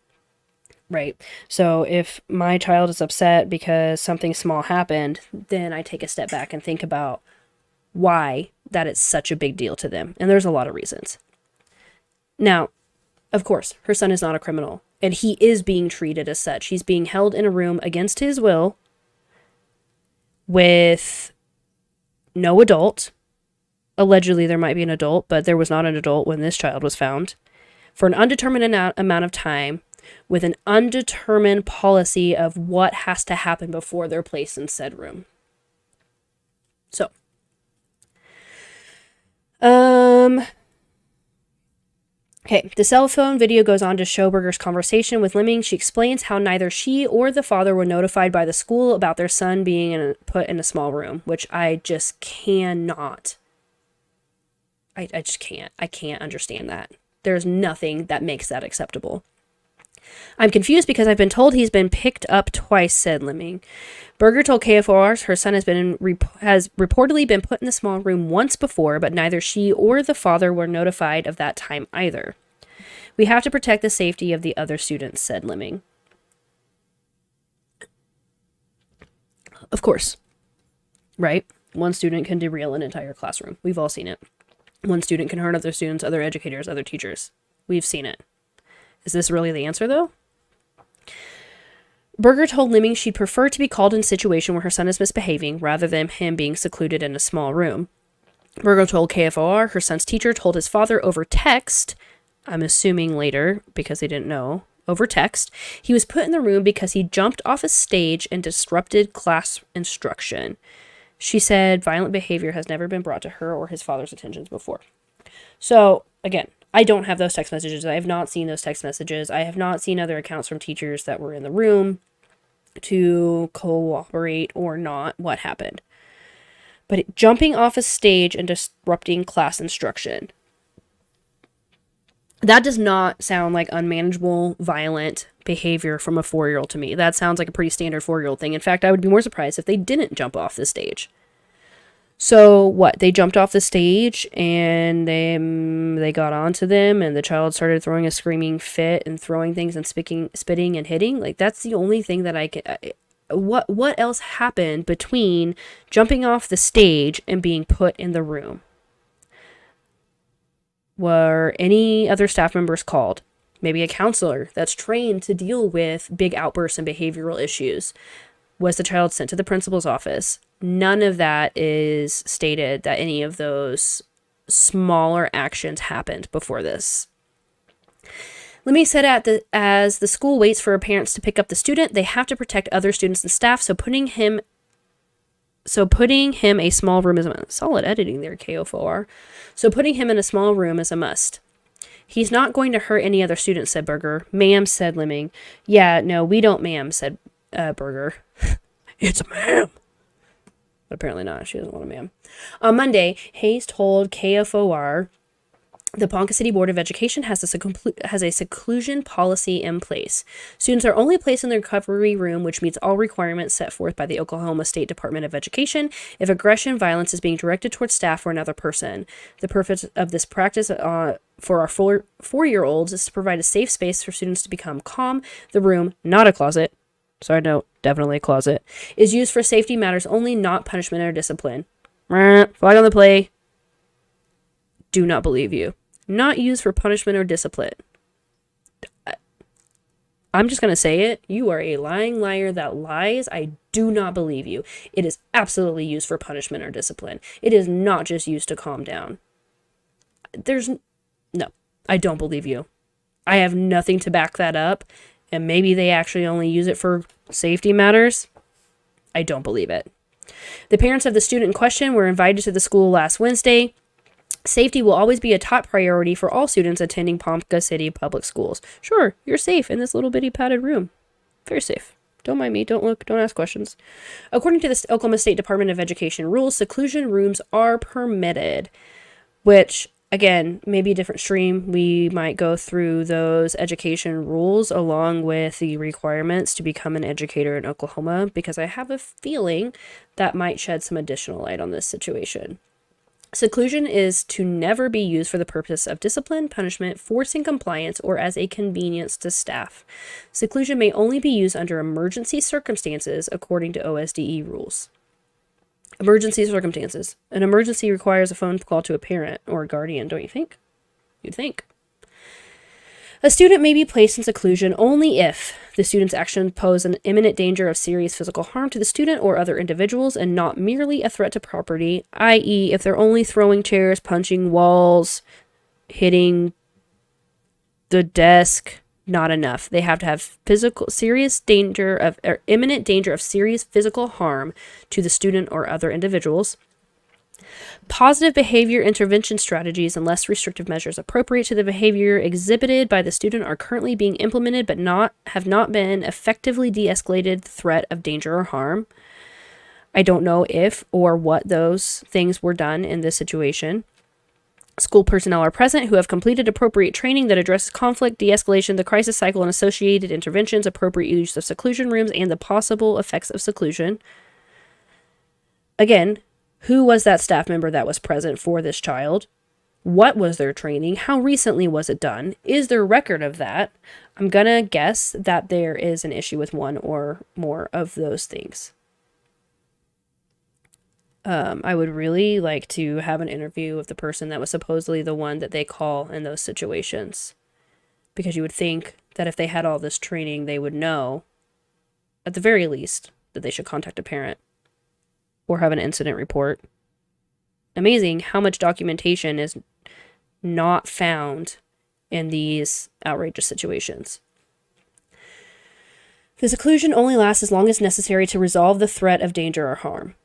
Right? So if my child is upset because something small happened, then I take a step back and think about why that is such a big deal to them. And there's a lot of reasons. Now, of course, her son is not a criminal, and he is being treated as such. He's being held in a room against his will with no adult. Allegedly, there might be an adult, but there was not an adult when this child was found. For an undetermined amount of time, with an undetermined policy of what has to happen before they're placed in said room. So, okay, the cell phone video goes on to show Berger's conversation with Lemming. She explains how neither she or the father were notified by the school about their son being put in a small room, which I just cannot. I just can't. I can't understand that. There's nothing that makes that acceptable. I'm confused because I've been told he's been picked up twice, said Lemming. Berger told KFOR her son has reportedly been put in the small room once before, but neither she or the father were notified of that time either. We have to protect the safety of the other students, said Lemming. Of course. Right? One student can derail an entire classroom. We've all seen it. One student can hurt other students, other educators, other teachers. We've seen it. Is this really the answer, though? Berger told Lemming she'd prefer to be called in a situation where her son is misbehaving rather than him being secluded in a small room. Berger told KFOR her son's teacher told his father over text, I'm assuming later because they didn't know, over text, he was put in the room because he jumped off a stage and disrupted class instruction. She said violent behavior has never been brought to her or his father's attentions before. So, again, I don't have those text messages. I have not seen those text messages. I have not seen other accounts from teachers that were in the room to cooperate or not what happened. But jumping off a stage and disrupting class instruction. That does not sound like unmanageable, violent behavior from a 4-year-old to me. That sounds like a pretty standard 4-year-old thing. In fact, I would be more surprised if they didn't jump off the stage. So what? They jumped off the stage and they got onto them and the child started throwing a screaming fit and throwing things and spitting and hitting. Like, that's the only thing that I can... What else happened between jumping off the stage and being put in the room? Were any other staff members called? Maybe a counselor that's trained to deal with big outbursts and behavioral issues. Was the child sent to the principal's office? None of that is stated that any of those smaller actions happened before this. Let me set as the school waits for parents to pick up the student, they have to protect other students and staff, so putting him a small room is a must. Solid editing there, KO4R. So putting him in a small room is a must. He's not going to hurt any other students, said Berger. Ma'am, said Lemming. Yeah, no, we don't, ma'am, said Berger. It's a ma'am. But apparently not. She doesn't want a ma'am. On Monday, Hayes told KFOR the Ponca City Board of Education has a seclusion policy in place. Students are only placed in the recovery room, which meets all requirements set forth by the Oklahoma State Department of Education, if aggression, violence is being directed towards staff or another person. The purpose of this practice for our four-year-olds is to provide a safe space for students to become calm. The room, not a closet, side note, definitely a closet, is used for safety matters only, not punishment or discipline. Flag on the play. Do not believe you. Not used for punishment or discipline. I'm just going to say it. You are a lying liar that lies. I do not believe you. It is absolutely used for punishment or discipline. It is not just used to calm down. No, I don't believe you. I have nothing to back that up. And maybe they actually only use it for safety matters. I don't believe it. The parents of the student in question were invited to the school last Wednesday. Safety will always be a top priority for all students attending Ponca City Public Schools. Sure, you're safe in this little bitty padded room. Very safe. Don't mind me. Don't look. Don't ask questions. According to the Oklahoma State Department of Education rules, seclusion rooms are permitted, which, again, maybe a different stream. We might go through those education rules along with the requirements to become an educator in Oklahoma, because I have a feeling that might shed some additional light on this situation. Seclusion is to never be used for the purpose of discipline, punishment, forcing compliance, or as a convenience to staff. Seclusion may only be used under emergency circumstances according to OSDE rules. Emergency circumstances. An emergency requires a phone call to a parent or a guardian, don't you think? You'd think. A student may be placed in seclusion only if the student's actions pose an imminent danger of serious physical harm to the student or other individuals and not merely a threat to property, i.e. if they're only throwing chairs, punching walls, hitting the desk, not enough. They have to have imminent danger of serious physical harm to the student or other individuals. Positive behavior intervention strategies and less restrictive measures appropriate to the behavior exhibited by the student are currently being implemented but have not been effectively de-escalated the threat of danger or harm. I don't know if or what those things were done in this situation. School personnel are present who have completed appropriate training that addresses conflict, de-escalation, the crisis cycle, and associated interventions, appropriate use of seclusion rooms, and the possible effects of seclusion. Again, who was that staff member that was present for this child? What was their training? How recently was it done? Is there a record of that? I'm going to guess that there is an issue with one or more of those things. I would really like to have an interview with the person that was supposedly the one that they call in those situations. Because you would think that if they had all this training, they would know, at the very least, that they should contact a parent or have an incident report. Amazing how much documentation is not found in these outrageous situations. The seclusion only lasts as long as necessary to resolve the threat of danger or harm.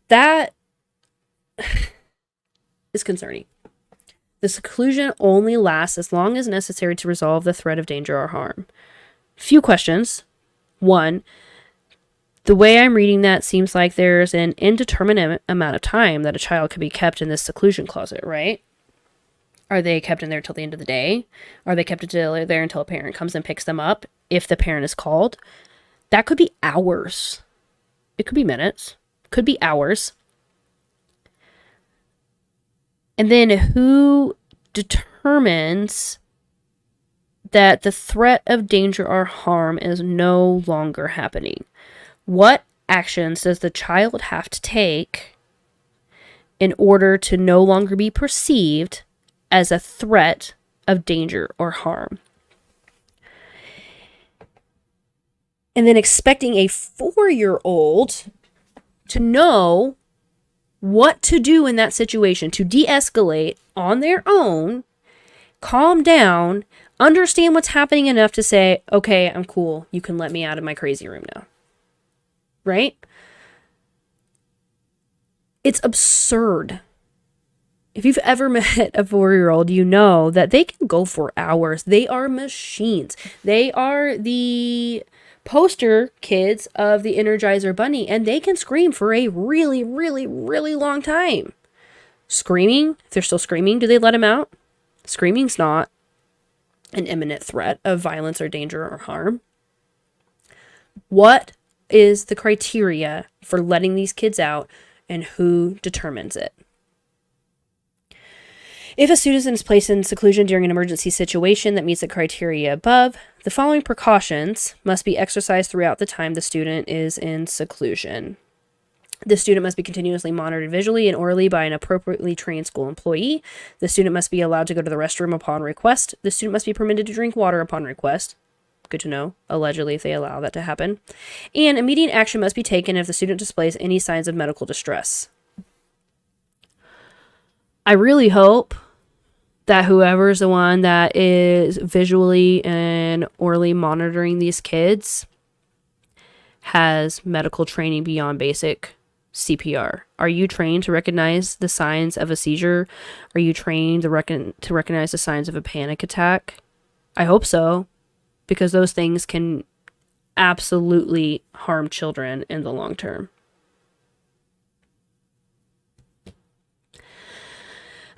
That is concerning. The seclusion only lasts as long as necessary to resolve the threat of danger or harm. Few questions. One, the way I'm reading that seems like there's an indeterminate amount of time that a child could be kept in this seclusion closet, right? Are they kept in there till the end of the day? Are they kept there until a parent comes and picks them up if the parent is called? That could be hours. It could be minutes. Could be hours. And then who determines that the threat of danger or harm is no longer happening? What actions does the child have to take in order to no longer be perceived as a threat of danger or harm? And then expecting a 4-year-old to know what to do in that situation to de-escalate on their own, calm down, understand what's happening enough to say, okay, I'm cool. You can let me out of my crazy room now. Right? It's absurd. If you've ever met a 4-year-old, you know that they can go for hours. They are machines. They are the poster kids of the Energizer Bunny, and they can scream for a really, really, really long time. Screaming, if they're still screaming, do they let them out? Screaming's not an imminent threat of violence or danger or harm. What is the criteria for letting these kids out, and who determines it? If a student is placed in seclusion during an emergency situation that meets the criteria above, the following precautions must be exercised throughout the time the student is in seclusion. The student must be continuously monitored visually and orally by an appropriately trained school employee. The student must be allowed to go to the restroom upon request. The student must be permitted to drink water upon request. Good to know, allegedly, if they allow that to happen. And immediate action must be taken if the student displays any signs of medical distress. I really hope that whoever's the one that is visually and orally monitoring these kids has medical training beyond basic CPR. Are you trained to recognize the signs of a seizure? Are you trained to recognize the signs of a panic attack? I hope so, because those things can absolutely harm children in the long term.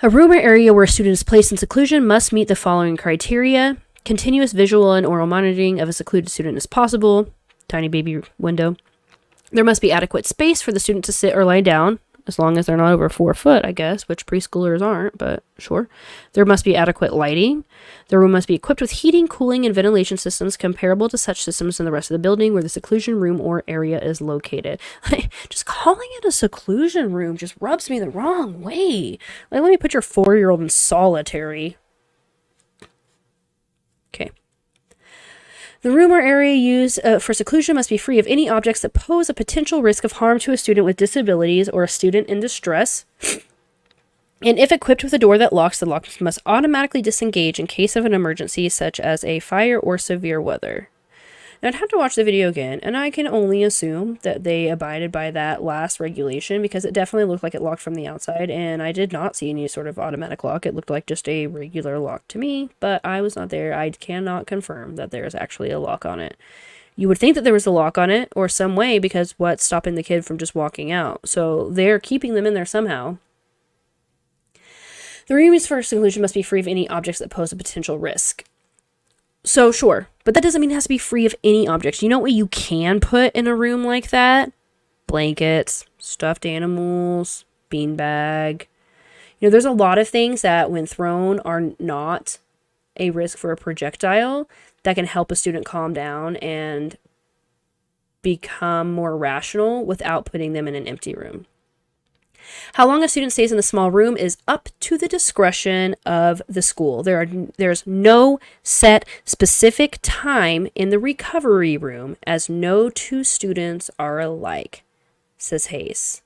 A room or area where a student is placed in seclusion must meet the following criteria. Continuous visual and oral monitoring of a secluded student is possible. Tiny baby window. There must be adequate space for the student to sit or lie down, as long as they're not over 4 foot, I guess, which preschoolers aren't, but sure. There must be adequate lighting. The room must be equipped with heating, cooling, and ventilation systems comparable to such systems in the rest of the building where the seclusion room or area is located. Just calling it a seclusion room just rubs me the wrong way. Like, let me put your 4-year-old in solitary. Okay. The room or area used for seclusion must be free of any objects that pose a potential risk of harm to a student with disabilities or a student in distress. And if equipped with a door that locks, the lock must automatically disengage in case of an emergency, such as a fire or severe weather. Now, I'd have to watch the video again, and I can only assume that they abided by that last regulation, because it definitely looked like it locked from the outside, and I did not see any sort of automatic lock. It looked like just a regular lock to me, but I was not there. I cannot confirm that there is actually a lock on it. You would think that there was a lock on it, or some way, because what's stopping the kid from just walking out? So they're keeping them in there somehow. The room used for seclusion must be free of any objects that pose a potential risk. So sure, but that doesn't mean it has to be free of any objects. You know what you can put in a room like that? Blankets, stuffed animals, beanbag. You know, there's a lot of things that when thrown are not a risk for a projectile that can help a student calm down and become more rational without putting them in an empty room. How long a student stays in the small room is up to the discretion of the school. There's no set specific time in the recovery room, as no two students are alike, says Hayes.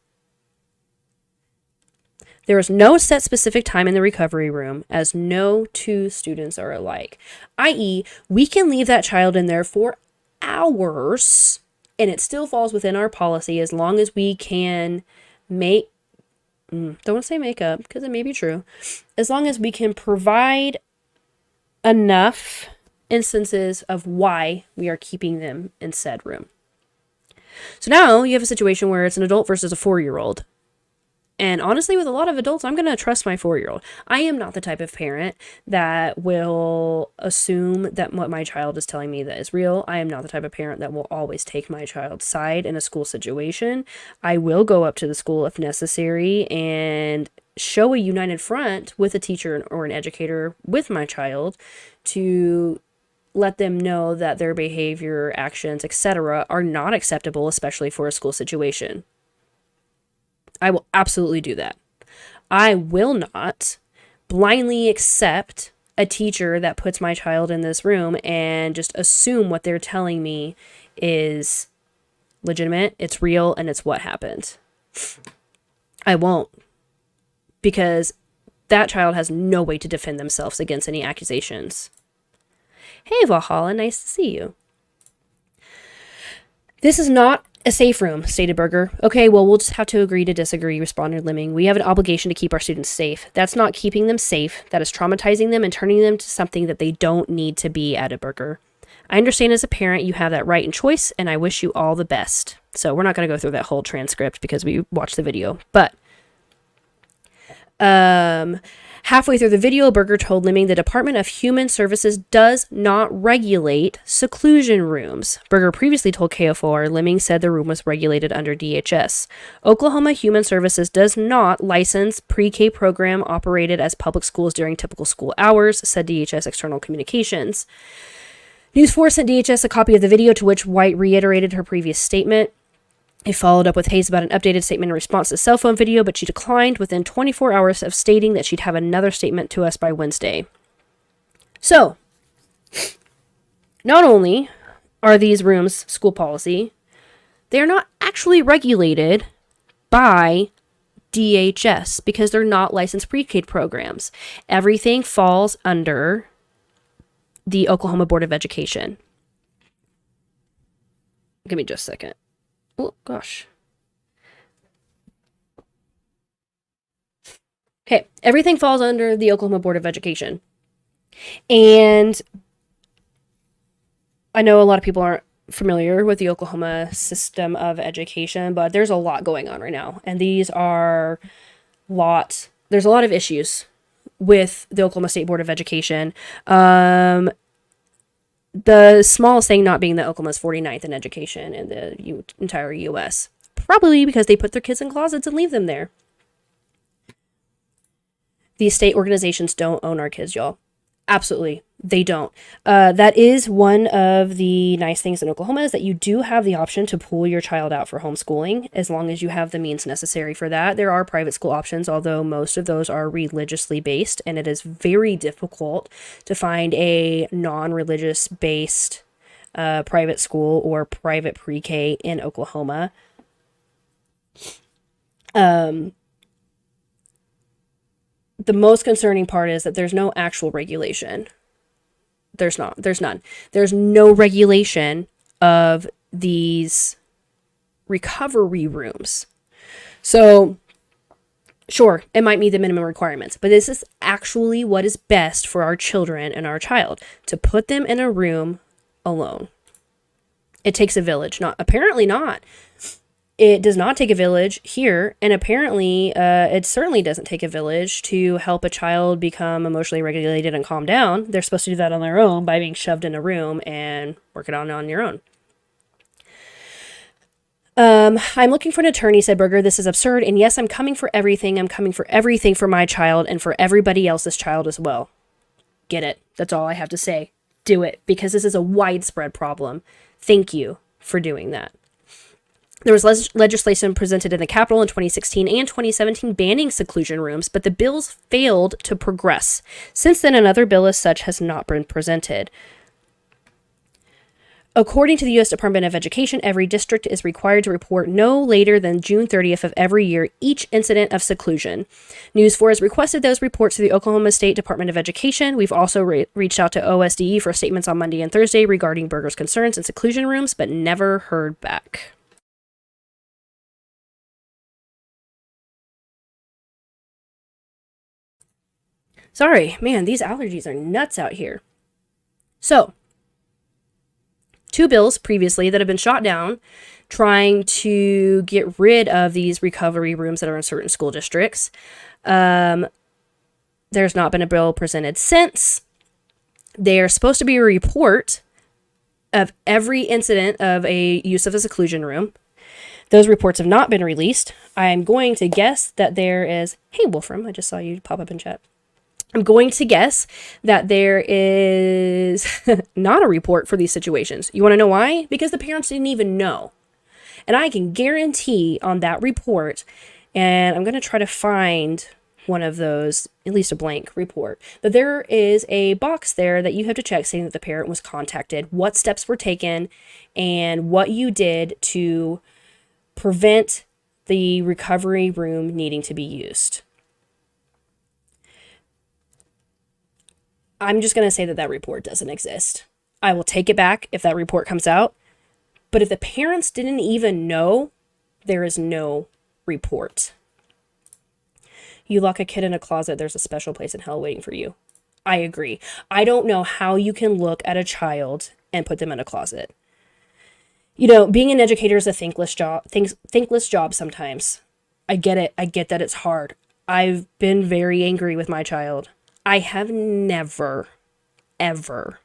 There is no set specific time in the recovery room, as no two students are alike. I.e., we can leave that child in there for hours, and it still falls within our policy as long as we can don't want to say make up, because it may be true. As long as we can provide enough instances of why we are keeping them in said room. So now you have a situation where it's an adult versus a 4-year-old. And honestly, with a lot of adults, I'm going to trust my 4-year-old. I am not the type of parent that will assume that what my child is telling me that is real. I am not the type of parent that will always take my child's side in a school situation. I will go up to the school if necessary and show a united front with a teacher or an educator with my child to let them know that their behavior, actions, etc. are not acceptable, especially for a school situation. I will absolutely do that. I will not blindly accept a teacher that puts my child in this room and just assume what they're telling me is legitimate, it's real, and it's what happened. I won't. Because that child has no way to defend themselves against any accusations. Hey, Valhalla, nice to see you. This is not a safe room, stated Berger. Okay, well, we'll just have to agree to disagree, responded Lemming. We have an obligation to keep our students safe. That's not keeping them safe. That is traumatizing them and turning them to something that they don't need to be, added Berger. I understand as a parent you have that right and choice, and I wish you all the best. So we're not going to go through that whole transcript because we watched the video. But halfway through the video, Berger told Lemming the Department of Human Services does not regulate seclusion rooms. Berger previously told KFOR Lemming said the room was regulated under DHS. Oklahoma Human Services does not license pre-K program operated as public schools during typical school hours, said DHS External Communications. News 4 sent DHS a copy of the video, to which White reiterated her previous statement. He followed up with Hayes about an updated statement in response to the cell phone video, but she declined within 24 hours of stating that she'd have another statement to us by Wednesday. So, not only are these rooms school policy, they are not actually regulated by DHS because they're not licensed pre-K programs. Everything falls under the Oklahoma Board of Education. Give me just a second. Oh, gosh. Okay, everything falls under the Oklahoma Board of Education. And I know a lot of people aren't familiar with the Oklahoma system of education, but there's a lot going on right now. And there's a lot of issues with the Oklahoma State Board of Education. The smallest thing not being that Oklahoma's 49th in education in the entire U.S. Probably because they put their kids in closets and leave them there. These state organizations don't own our kids, y'all. Absolutely. They don't. That is one of the nice things in Oklahoma, is that you do have the option to pull your child out for homeschooling as long as you have the means necessary for that. There are private school options, although most of those are religiously based, and it is very difficult to find a non-religious based private school or private pre-K in Oklahoma. The most concerning part is that there's no actual regulation. There's none. There's no regulation of these recovery rooms. So, sure, it might meet the minimum requirements, but this is actually what is best for our children and our child, to put them in a room alone. It takes a village. Apparently not. It does not take a village here, and apparently it certainly doesn't take a village to help a child become emotionally regulated and calm down. They're supposed to do that on their own by being shoved in a room and work it on your own. I'm looking for an attorney, said Berger. This is absurd, and yes, I'm coming for everything. I'm coming for everything for my child and for everybody else's child as well. Get it. That's all I have to say. Do it, because this is a widespread problem. Thank you for doing that. There was legislation presented in the Capitol in 2016 and 2017 banning seclusion rooms, but the bills failed to progress. Since then, another bill as such has not been presented. According to the U.S. Department of Education, every district is required to report no later than June 30th of every year each incident of seclusion. News 4 has requested those reports to the Oklahoma State Department of Education. We've also reached out to OSDE for statements on Monday and Thursday regarding Berger's concerns in seclusion rooms, but never heard back. Sorry, man, these allergies are nuts out here. So, 2 bills previously that have been shot down trying to get rid of these recovery rooms that are in certain school districts. There's not been a bill presented since. There's supposed to be a report of every incident of a use of a seclusion room. Those reports have not been released. I'm going to guess that there is... Hey, Wolfram, I just saw you pop up in chat. I'm going to guess that there is not a report for these situations. You want to know why? Because the parents didn't even know. And I can guarantee on that report, and I'm going to try to find one of those, at least a blank report, that there is a box there that you have to check saying that the parent was contacted, what steps were taken, and what you did to prevent the recovery room needing to be used. I'm just going to say that that report doesn't exist. I will take it back if that report comes out. But if the parents didn't even know, there is no report. You lock a kid in a closet, there's a special place in hell waiting for you. I agree. I don't know how you can look at a child and put them in a closet. You know, being an educator is a thankless job sometimes. I get it. I get that it's hard. I've been very angry with my child. I have never, ever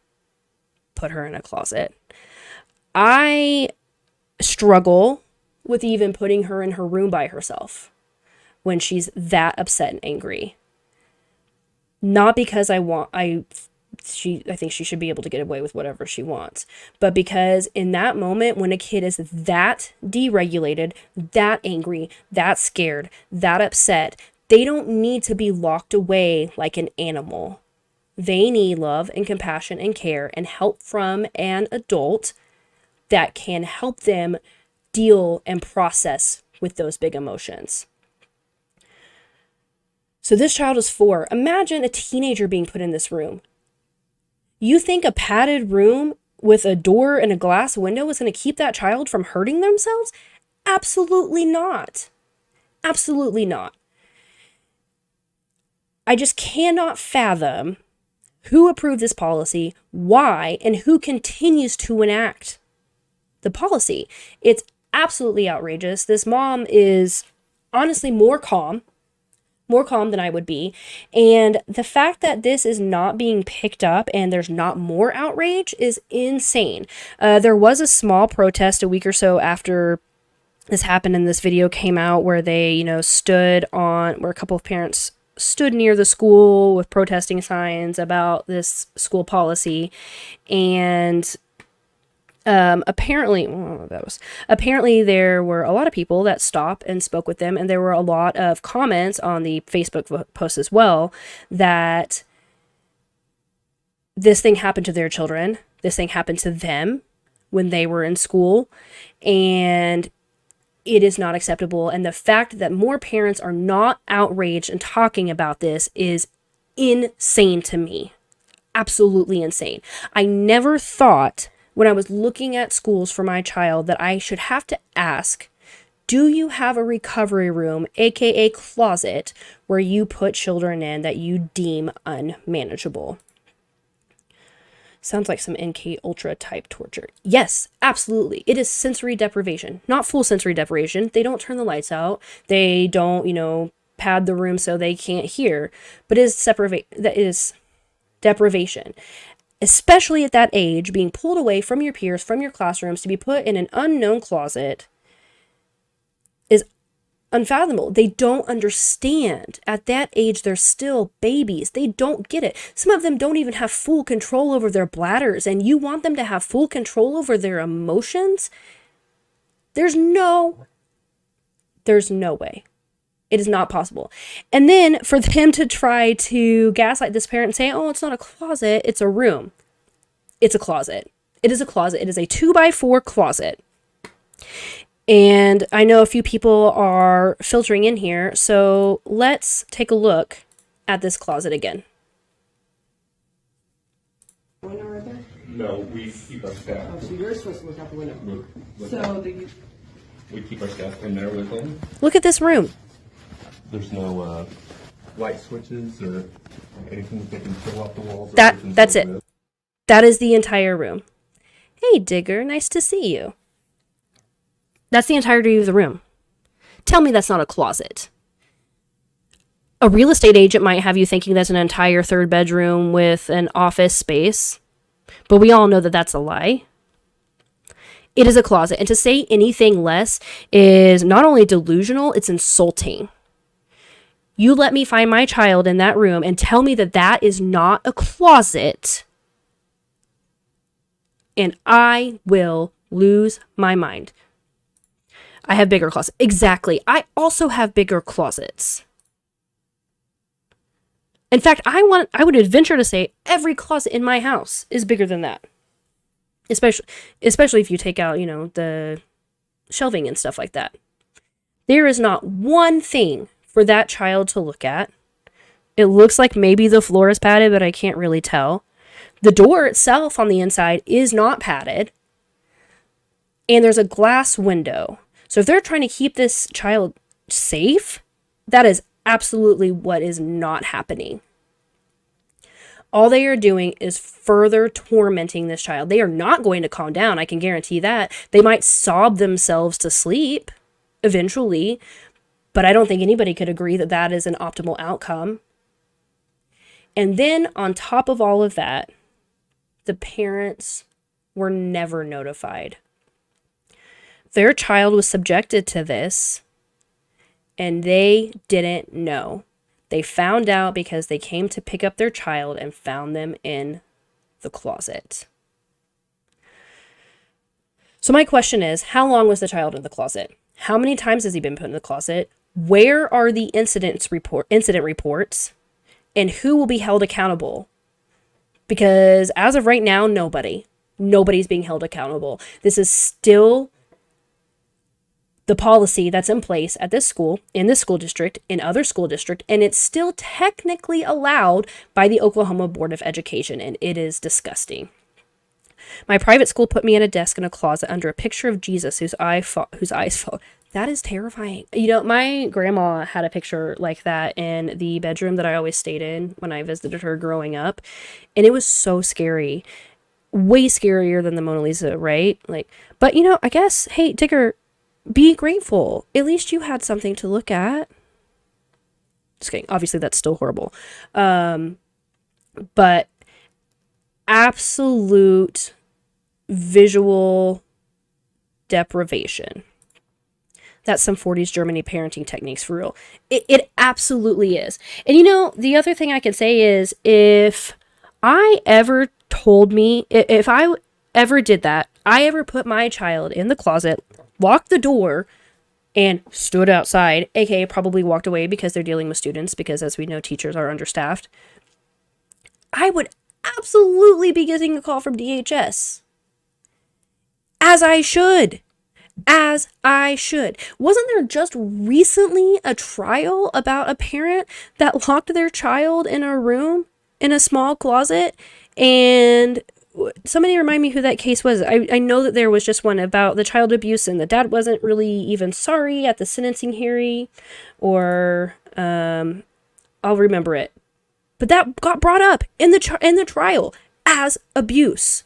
put her in a closet. I struggle with even putting her in her room by herself when she's that upset and angry. Not because I think she should be able to get away with whatever she wants, but because in that moment when a kid is that deregulated, that angry, that scared, that upset, they don't need to be locked away like an animal. They need love and compassion and care and help from an adult that can help them deal and process with those big emotions. So this child is 4. Imagine a teenager being put in this room. You think a padded room with a door and a glass window is going to keep that child from hurting themselves? Absolutely not. Absolutely not. I just cannot fathom who approved this policy, why, and who continues to enact the policy. It's absolutely outrageous. This mom is honestly more calm than I would be. And the fact that this is not being picked up and there's not more outrage is insane. There was a small protest a week or so after this happened and this video came out where they, where a couple of parents stood near the school with protesting signs about this school policy. And apparently there were a lot of people that stopped and spoke with them, and there were a lot of comments on the Facebook post as well that this thing happened to their children, this thing happened to them when they were in school, and it is not acceptable. And the fact that more parents are not outraged and talking about this is insane to me. Absolutely insane. I never thought when I was looking at schools for my child that I should have to ask, do you have a recovery room, aka closet, where you put children in that you deem unmanageable? Sounds like some MK Ultra type torture. Yes, absolutely. It is sensory deprivation. Not full sensory deprivation. They don't turn the lights out. They don't, pad the room so they can't hear. But that is deprivation. Especially at that age, being pulled away from your peers, from your classrooms, to be put in an unknown closet is unfathomable. They don't understand. At that age, they're still babies. They don't get it. Some of them don't even have full control over their bladders, and you want them to have full control over their emotions? There's no way. It is not possible. And then for them to try to gaslight this parent and say, oh, it's not a closet, it's a room. It's a closet. It is a closet. It is a 2x4 closet. And I know a few people are filtering in here, so let's take a look at this closet again. Window right there? No, we keep our staff. Oh, so you're supposed to look out the window. We keep our staff in there with them. Look at this room. There's no light switches or anything that they can fill off the walls. That's it. That is the entire room. Hey, Digger, nice to see you. That's the entirety of the room. Tell me that's not a closet. A real estate agent might have you thinking that's an entire 3rd bedroom with an office space, but we all know that that's a lie. It is a closet, and to say anything less is not only delusional, it's insulting. You let me find my child in that room and tell me that that is not a closet, and I will lose my mind. I have bigger closets. Exactly. I also have bigger closets. In fact, I would venture to say every closet in my house is bigger than that. Especially if you take out, the shelving and stuff like that. There is not one thing for that child to look at, It looks like maybe the floor is padded, but I can't really tell. The door itself on the inside is not padded. And there's a glass window. So if they're trying to keep this child safe, that is absolutely what is not happening. All they are doing is further tormenting this child. They are not going to calm down, I can guarantee that. They might sob themselves to sleep eventually, but I don't think anybody could agree that that is an optimal outcome. And then on top of all of that, the parents were never notified. Their child was subjected to this, and they didn't know. They found out because they came to pick up their child and found them in the closet. So my question is, how long was the child in the closet? How many times has he been put in the closet? Where are the incident reports? And who will be held accountable? Because as of right now, nobody's being held accountable. This is still the policy that's in place at this school, in this school district, in other school district, and it's still technically allowed by the Oklahoma Board of Education, and it is disgusting. My private school put me in a desk in a closet under a picture of Jesus whose eyes fall. That is terrifying. You know, my grandma had a picture like that in the bedroom that I always stayed in when I visited her growing up, and it was so scary. Way scarier than the Mona Lisa, right? But you know, I guess, hey, Tigger, be grateful. At least you had something to look at. Just kidding. Obviously, that's still horrible. But absolute visual deprivation. That's some 40s Germany parenting techniques for real. It absolutely is. And you know, the other thing I can say is if I ever did that, I ever put my child in the closet, locked the door, and stood outside, aka probably walked away because they're dealing with students, because as we know, teachers are understaffed, I would absolutely be getting a call from DHS. As I should. Wasn't there just recently a trial about a parent that locked their child in a room, in a small closet? And somebody remind me who that case was. I know that there was just one about the child abuse and the dad wasn't really even sorry at the sentencing hearing, or I'll remember it. But that got brought up in the trial as abuse.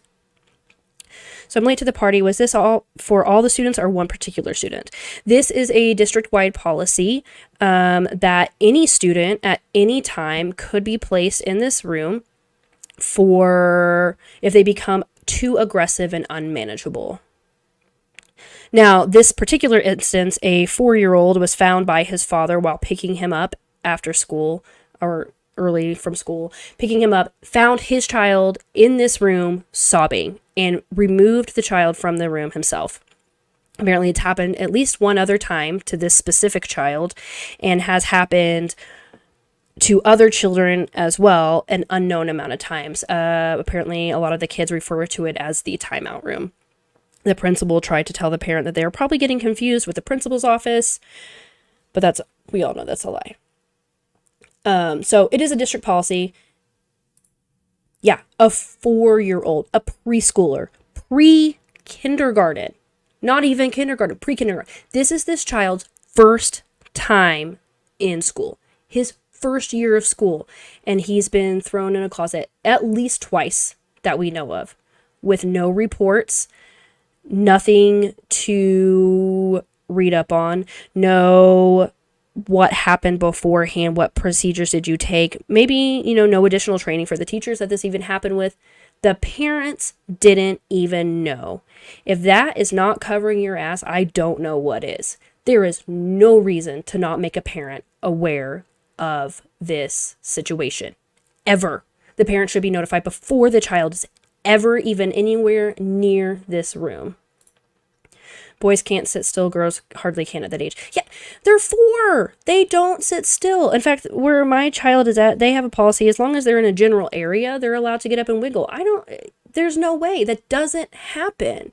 So I'm late to the party. Was this all for all the students or one particular student? This is a district-wide policy that any student at any time could be placed in this room for if they become too aggressive and unmanageable. Now, this particular instance, a 4-year-old was found by his father while picking him up after school or early from school, picking him up, found his child in this room sobbing and removed the child from the room himself. Apparently it's happened at least one other time to this specific child and has happened to other children as well an unknown amount of times. Apparently a lot of the kids refer to it as the timeout room. The principal tried to tell the parent that they were probably getting confused with the principal's office, but we all know that's a lie. So it is a district policy. Yeah, a 4-year-old, a preschooler, pre-kindergarten, not even kindergarten, pre-kindergarten. This is this child's first time in school, his first year of school, and he's been thrown in a closet at least twice that we know of, with no reports, nothing to read up on, no what happened beforehand, what procedures did you take, maybe, no additional training for the teachers that this even happened with. The parents didn't even know. If that is not covering your ass, I don't know what is. There is no reason to not make a parent aware of this situation. Ever. The parent should be notified before the child is ever even anywhere near this room. Boys can't sit still. Girls hardly can at that age. Yeah, they're 4. They don't sit still. In fact, where my child is at, they have a policy. As long as they're in a general area, they're allowed to get up and wiggle. There's no way. That doesn't happen.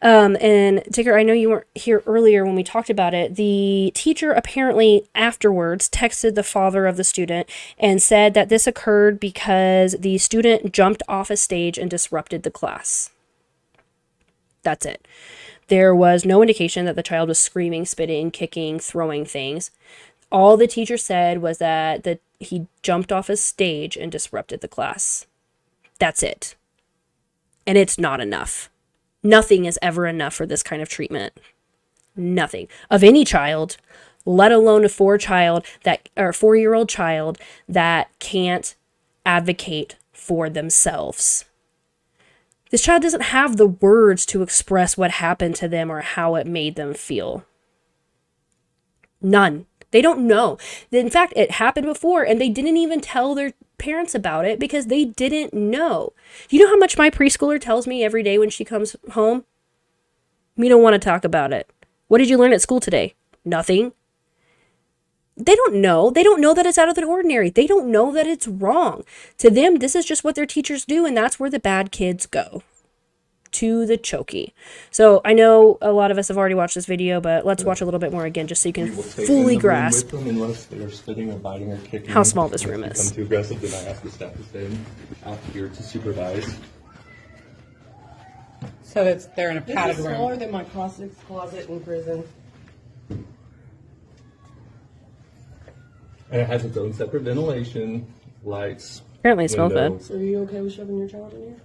And Ticker, I know you weren't here earlier when we talked about it. The teacher apparently afterwards texted the father of the student and said that this occurred because the student jumped off a stage and disrupted the class. That's it. There was no indication that the child was screaming, spitting, kicking, throwing things. All the teacher said was that he jumped off a stage and disrupted the class. That's it. And it's not enough. Nothing is ever enough for this kind of treatment. Nothing. Of any child, let alone a 4-year-old child that can't advocate for themselves. This child doesn't have the words to express what happened to them or how it made them feel. None. They don't know. In fact, it happened before and they didn't even tell their parents about it because they didn't know. You know how much my preschooler tells me every day when she comes home? We don't want to talk about it. What did you learn at school today? Nothing. They don't know. They don't know that it's out of the ordinary. They don't know that it's wrong. To them, this is just what their teachers do, and that's where the bad kids go. To the chokey. So I know a lot of us have already watched this video, but let's watch a little bit more again just so you can fully grasp unless they're spitting or biting or kicking. how small this room is. If they become too aggressive, then I ask the staff to stay out here to supervise. So they're in a This padded is smaller room. than my closet in prison. And it has its own separate ventilation, lights. Apparently it smells bad. windows. So are you okay with shoving your child in here?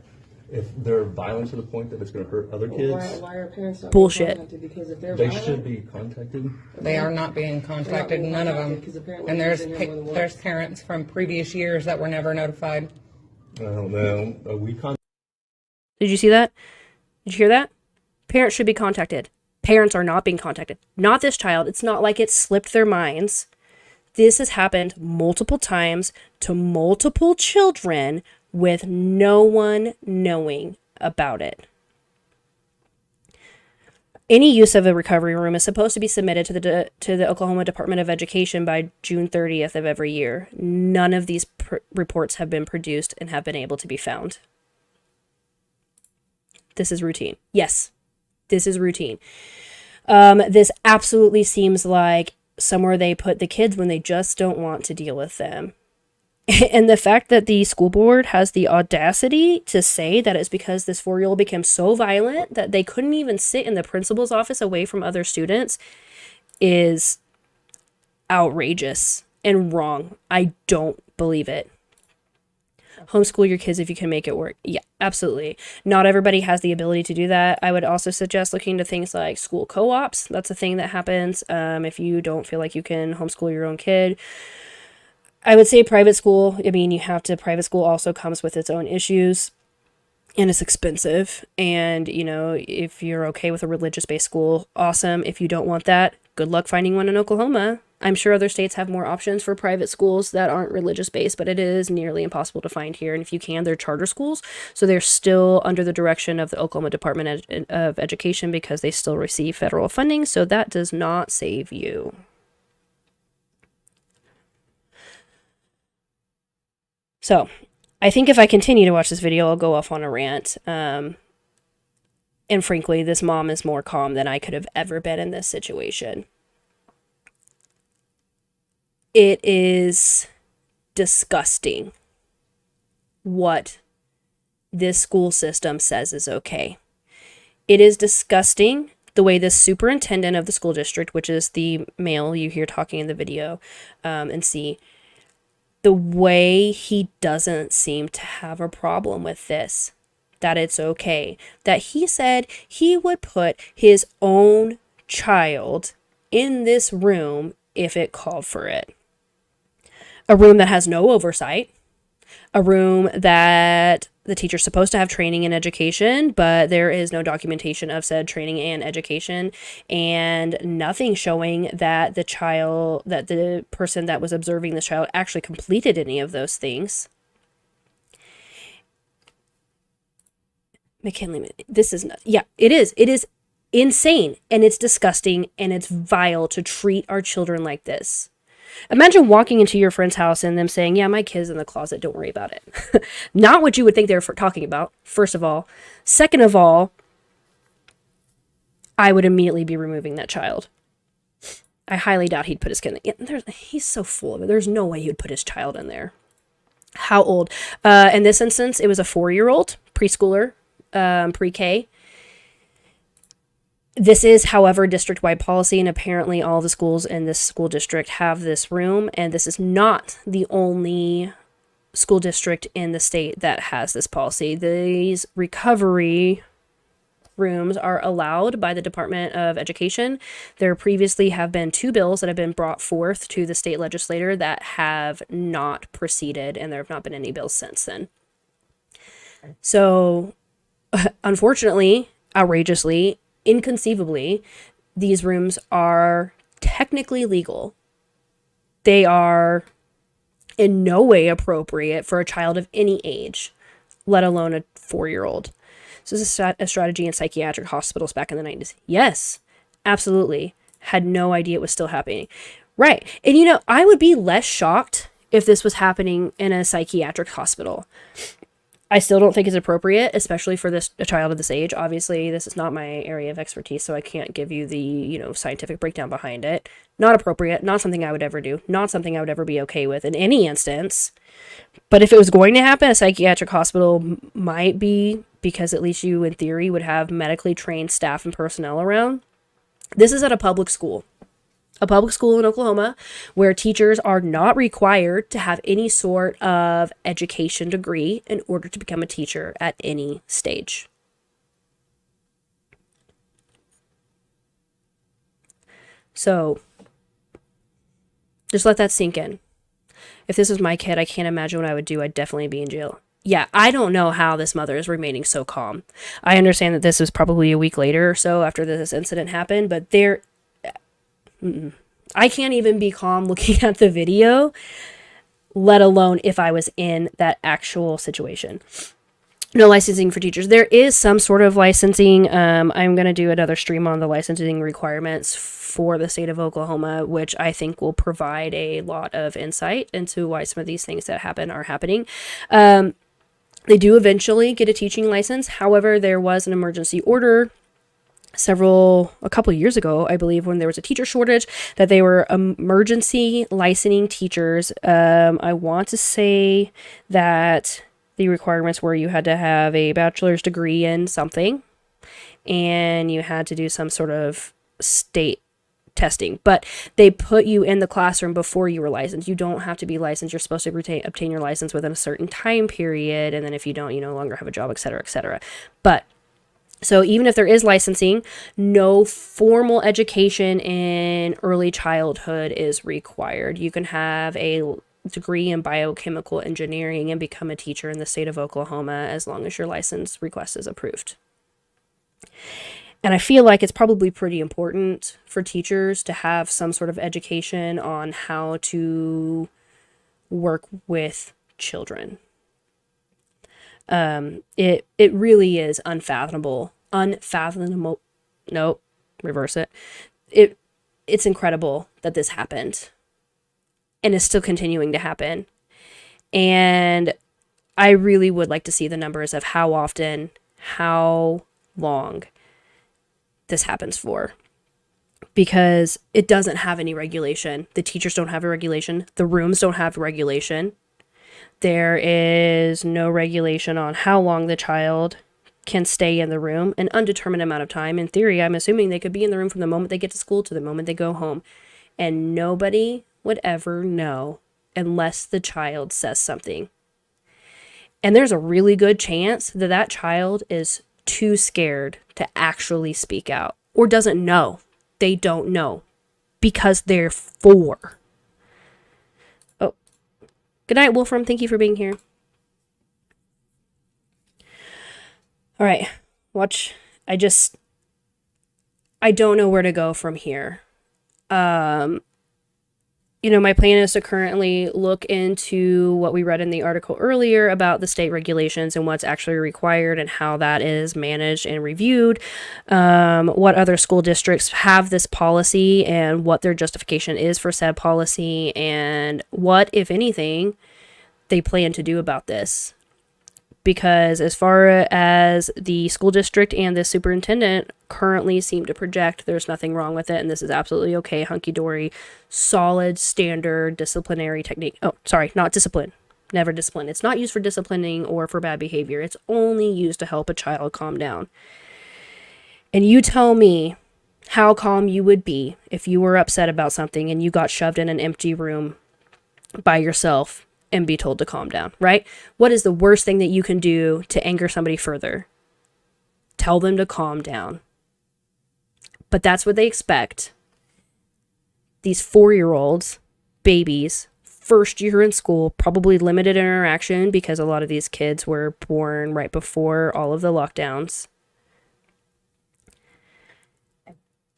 If they're violent to the point that it's going to hurt other Why, kids, why are parents not Bullshit. being contacted? Because if they're they violent, should be contacted. They are not being contacted, being none of contacted, them. 'cause apparently And they've been here more than once. there's parents from previous years that were never notified. I don't know. Did you see that? Did you hear that? Parents should be contacted. Parents are not being contacted. Not this child. It's not like it slipped their minds. This has happened multiple times to multiple children with no one knowing about it. Any use of a recovery room is supposed to be submitted to the Oklahoma Department of Education by June 30th of every year. None of these reports have been produced and have been able to be found. This is routine. Yes, this is routine. This absolutely seems like somewhere they put the kids when they just don't want to deal with them. And the fact that the school board has the audacity to say that it's because this 4-year-old became so violent that they couldn't even sit in the principal's office away from other students is outrageous and wrong. I don't believe it. Homeschool your kids if you can make it work. Yeah, absolutely. Not everybody has the ability to do that. I would also suggest looking to things like school co-ops. That's a thing that happens if you don't feel like you can homeschool your own kid. I would say private school. I mean, private school also comes with its own issues and it's expensive. And, if you're okay with a religious-based school, awesome. If you don't want that, good luck finding one in Oklahoma. I'm sure other states have more options for private schools that aren't religious-based, but it is nearly impossible to find here. And if you can, they're charter schools. So they're still under the direction of the Oklahoma Department of Education because they still receive federal funding. So that does not save you. So, I think if I continue to watch this video, I'll go off on a rant. And frankly, this mom is more calm than I could have ever been in this situation. It is disgusting what this school system says is okay. It is disgusting the way the superintendent of the school district, which is the male you hear talking in the video and see, the way he doesn't seem to have a problem with this, that it's okay, that he said he would put his own child in this room if it called for it. A room that has no oversight, a room that the teacher's supposed to have training and education, but there is no documentation of said training and education, and nothing showing that the person that was observing this child actually completed any of those things. McKinley, this is not, yeah, it is insane, and it's disgusting, and it's vile to treat our children like this. Imagine walking into your friend's house and them saying, yeah, my kid's in the closet, don't worry about it. Not what you would think they were talking about, first of all. Second of all, I would immediately be removing that child. I highly doubt he'd put his kid in there. He's so full of it. There's no way he would put his child in there. How old? In this instance, it was a 4-year-old, preschooler, pre-K. This is, however, district-wide policy, and apparently all the schools in this school district have this room, and this is not the only school district in the state that has this policy. These recovery rooms are allowed by the Department of Education. There previously have been 2 bills that have been brought forth to the state legislature that have not proceeded, and there have not been any bills since then. So, unfortunately, outrageously, inconceivably, these rooms are technically legal. They are in no way appropriate for a child of any age, let alone a 4-year-old. So this is a strategy in psychiatric hospitals back in the 90s. Yes, absolutely. Had no idea it was still happening. Right. And I would be less shocked if this was happening in a psychiatric hospital. I still don't think it's appropriate, especially for a child of this age. Obviously, this is not my area of expertise, so I can't give you the, scientific breakdown behind it. Not appropriate, not something I would ever do, not something I would ever be okay with in any instance. But if it was going to happen, a psychiatric hospital might be, because at least you, in theory, would have medically trained staff and personnel around. This is at a public school. A public school in Oklahoma where teachers are not required to have any sort of education degree in order to become a teacher at any stage. So, just let that sink in. If this was my kid, I can't imagine what I would do. I'd definitely be in jail. Yeah, I don't know how this mother is remaining so calm. I understand that this was probably a week later or so after this incident happened, but I can't even be calm looking at the video, let alone if I was in that actual situation. No licensing for teachers. There is some sort of licensing. I'm going to do another stream on the licensing requirements for the state of Oklahoma, which I think will provide a lot of insight into why some of these things that happen are happening. They do eventually get a teaching license. However, there was an emergency order a couple of years ago, I believe, when there was a teacher shortage, that they were emergency licensing teachers. I want to say that the requirements were you had to have a bachelor's degree in something, and you had to do some sort of state testing, but they put you in the classroom before you were licensed. You don't have to be licensed. You're supposed to obtain your license within a certain time period, and then if you don't, you no longer have a job, etc., etc. But so even if there is licensing, no formal education in early childhood is required. You can have a degree in biochemical engineering and become a teacher in the state of Oklahoma as long as your license request is approved. And I feel like it's probably pretty important for teachers to have some sort of education on how to work with children. It really is unfathomable. Nope, reverse it. It's incredible that this happened and is still continuing to happen. And I really would like to see the numbers of how often, how long this happens for, because it doesn't have any regulation. The teachers don't have a regulation. The rooms don't have regulation. There is no regulation on how long the child can stay in the room, an undetermined amount of time. In theory, I'm assuming they could be in the room from the moment they get to school to the moment they go home, and nobody would ever know unless the child says something. And there's a really good chance that that child is too scared to actually speak out, or doesn't know. They don't know because they're 4. Oh, good night, Wolfram. Thank you for being here. All right, watch. I don't know where to go from here. my plan is to currently look into what we read in the article earlier about the state regulations and what's actually required and how that is managed and reviewed, what other school districts have this policy and what their justification is for said policy, and what, if anything, they plan to do about this. Because as far as the school district and the superintendent currently seem to project, there's nothing wrong with it, and this is absolutely okay, hunky-dory, solid, standard disciplinary technique. Oh, sorry, not discipline. Never discipline. It's not used for disciplining or for bad behavior. It's only used to help a child calm down. And you tell me how calm you would be if you were upset about something and you got shoved in an empty room by yourself and be told to calm down, right? What is the worst thing that you can do to anger somebody further? Tell them to calm down. But that's what they expect. These 4-year-olds, babies, first year in school, probably limited interaction because a lot of these kids were born right before all of the lockdowns.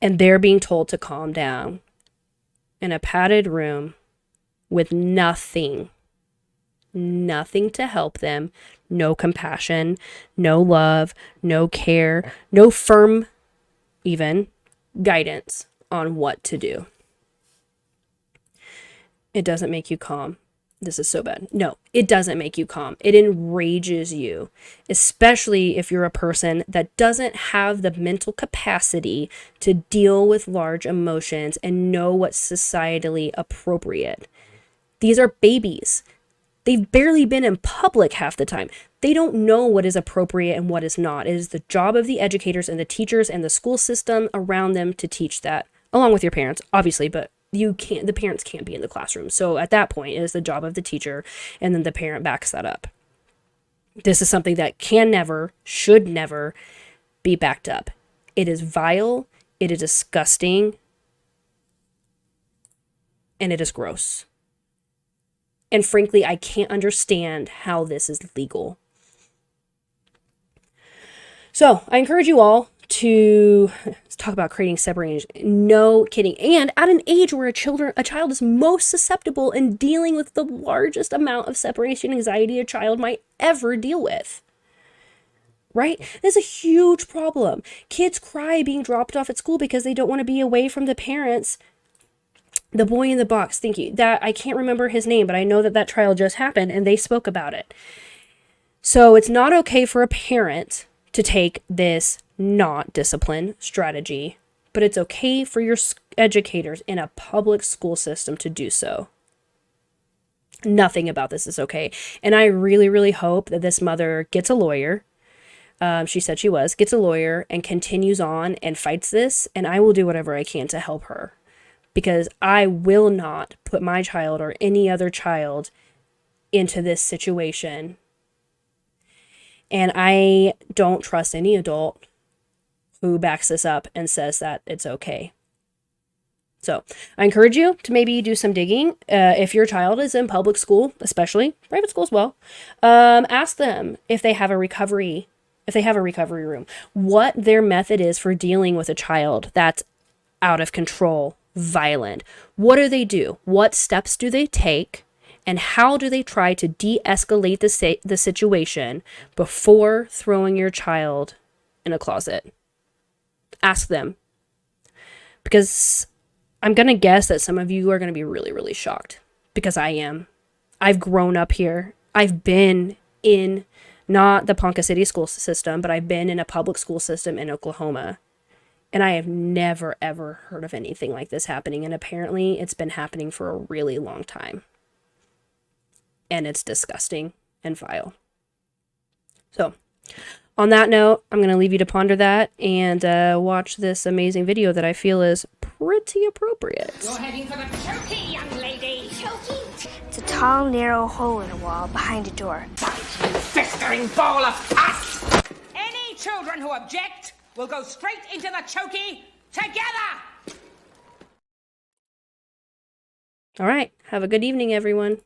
And they're being told to calm down in a padded room with nothing to help them, no compassion, no love, no care, no firm, even, guidance on what to do. It doesn't make you calm. This is so bad. No, it doesn't make you calm. It enrages you, especially if you're a person that doesn't have the mental capacity to deal with large emotions and know what's societally appropriate. These are babies. They've barely been in public half the time. They don't know what is appropriate and what is not. It is the job of the educators and the teachers and the school system around them to teach that, along with your parents, obviously, but the parents can't be in the classroom. So at that point, it is the job of the teacher, and then the parent backs that up. This is something that can never, should never be backed up. It is vile, it is disgusting, and it is gross. And frankly, I can't understand how this is legal. So I encourage you all to talk about creating separation. No kidding. And at an age where a child is most susceptible in dealing with the largest amount of separation anxiety a child might ever deal with. Right? This is a huge problem. Kids cry being dropped off at school because they don't want to be away from the parents. The boy in the box, thank you. That I can't remember his name, but I know that trial just happened and they spoke about it. So it's not okay for a parent to take this not discipline strategy, but it's okay for your educators in a public school system to do so. Nothing about this is okay. And I really, really hope that this mother gets a lawyer. She said she gets a lawyer and continues on and fights this. And I will do whatever I can to help her. Because I will not put my child or any other child into this situation. And I don't trust any adult who backs this up and says that it's okay. So I encourage you to maybe do some digging. If your child is in public school, especially private school as well, ask them if they have a recovery room, what their method is for dealing with a child that's out of control, violent. What do they do? What steps do they take? And how do they try to de-escalate the situation before throwing your child in a closet? Ask them. Because I'm going to guess that some of you are going to be really, really shocked. Because I am. I've grown up here. I've been in not the Ponca City school system, but I've been in a public school system in Oklahoma. And I have never, ever heard of anything like this happening. And apparently it's been happening for a really long time. And it's disgusting and vile. So, on that note, I'm going to leave you to ponder that and watch this amazing video that I feel is pretty appropriate. You're heading for the chokey, young lady. Chokey? It's a tall, narrow hole in a wall behind a door. Festering ball of pus! Any children who object will go straight into the chokey together! All right. Have a good evening, everyone.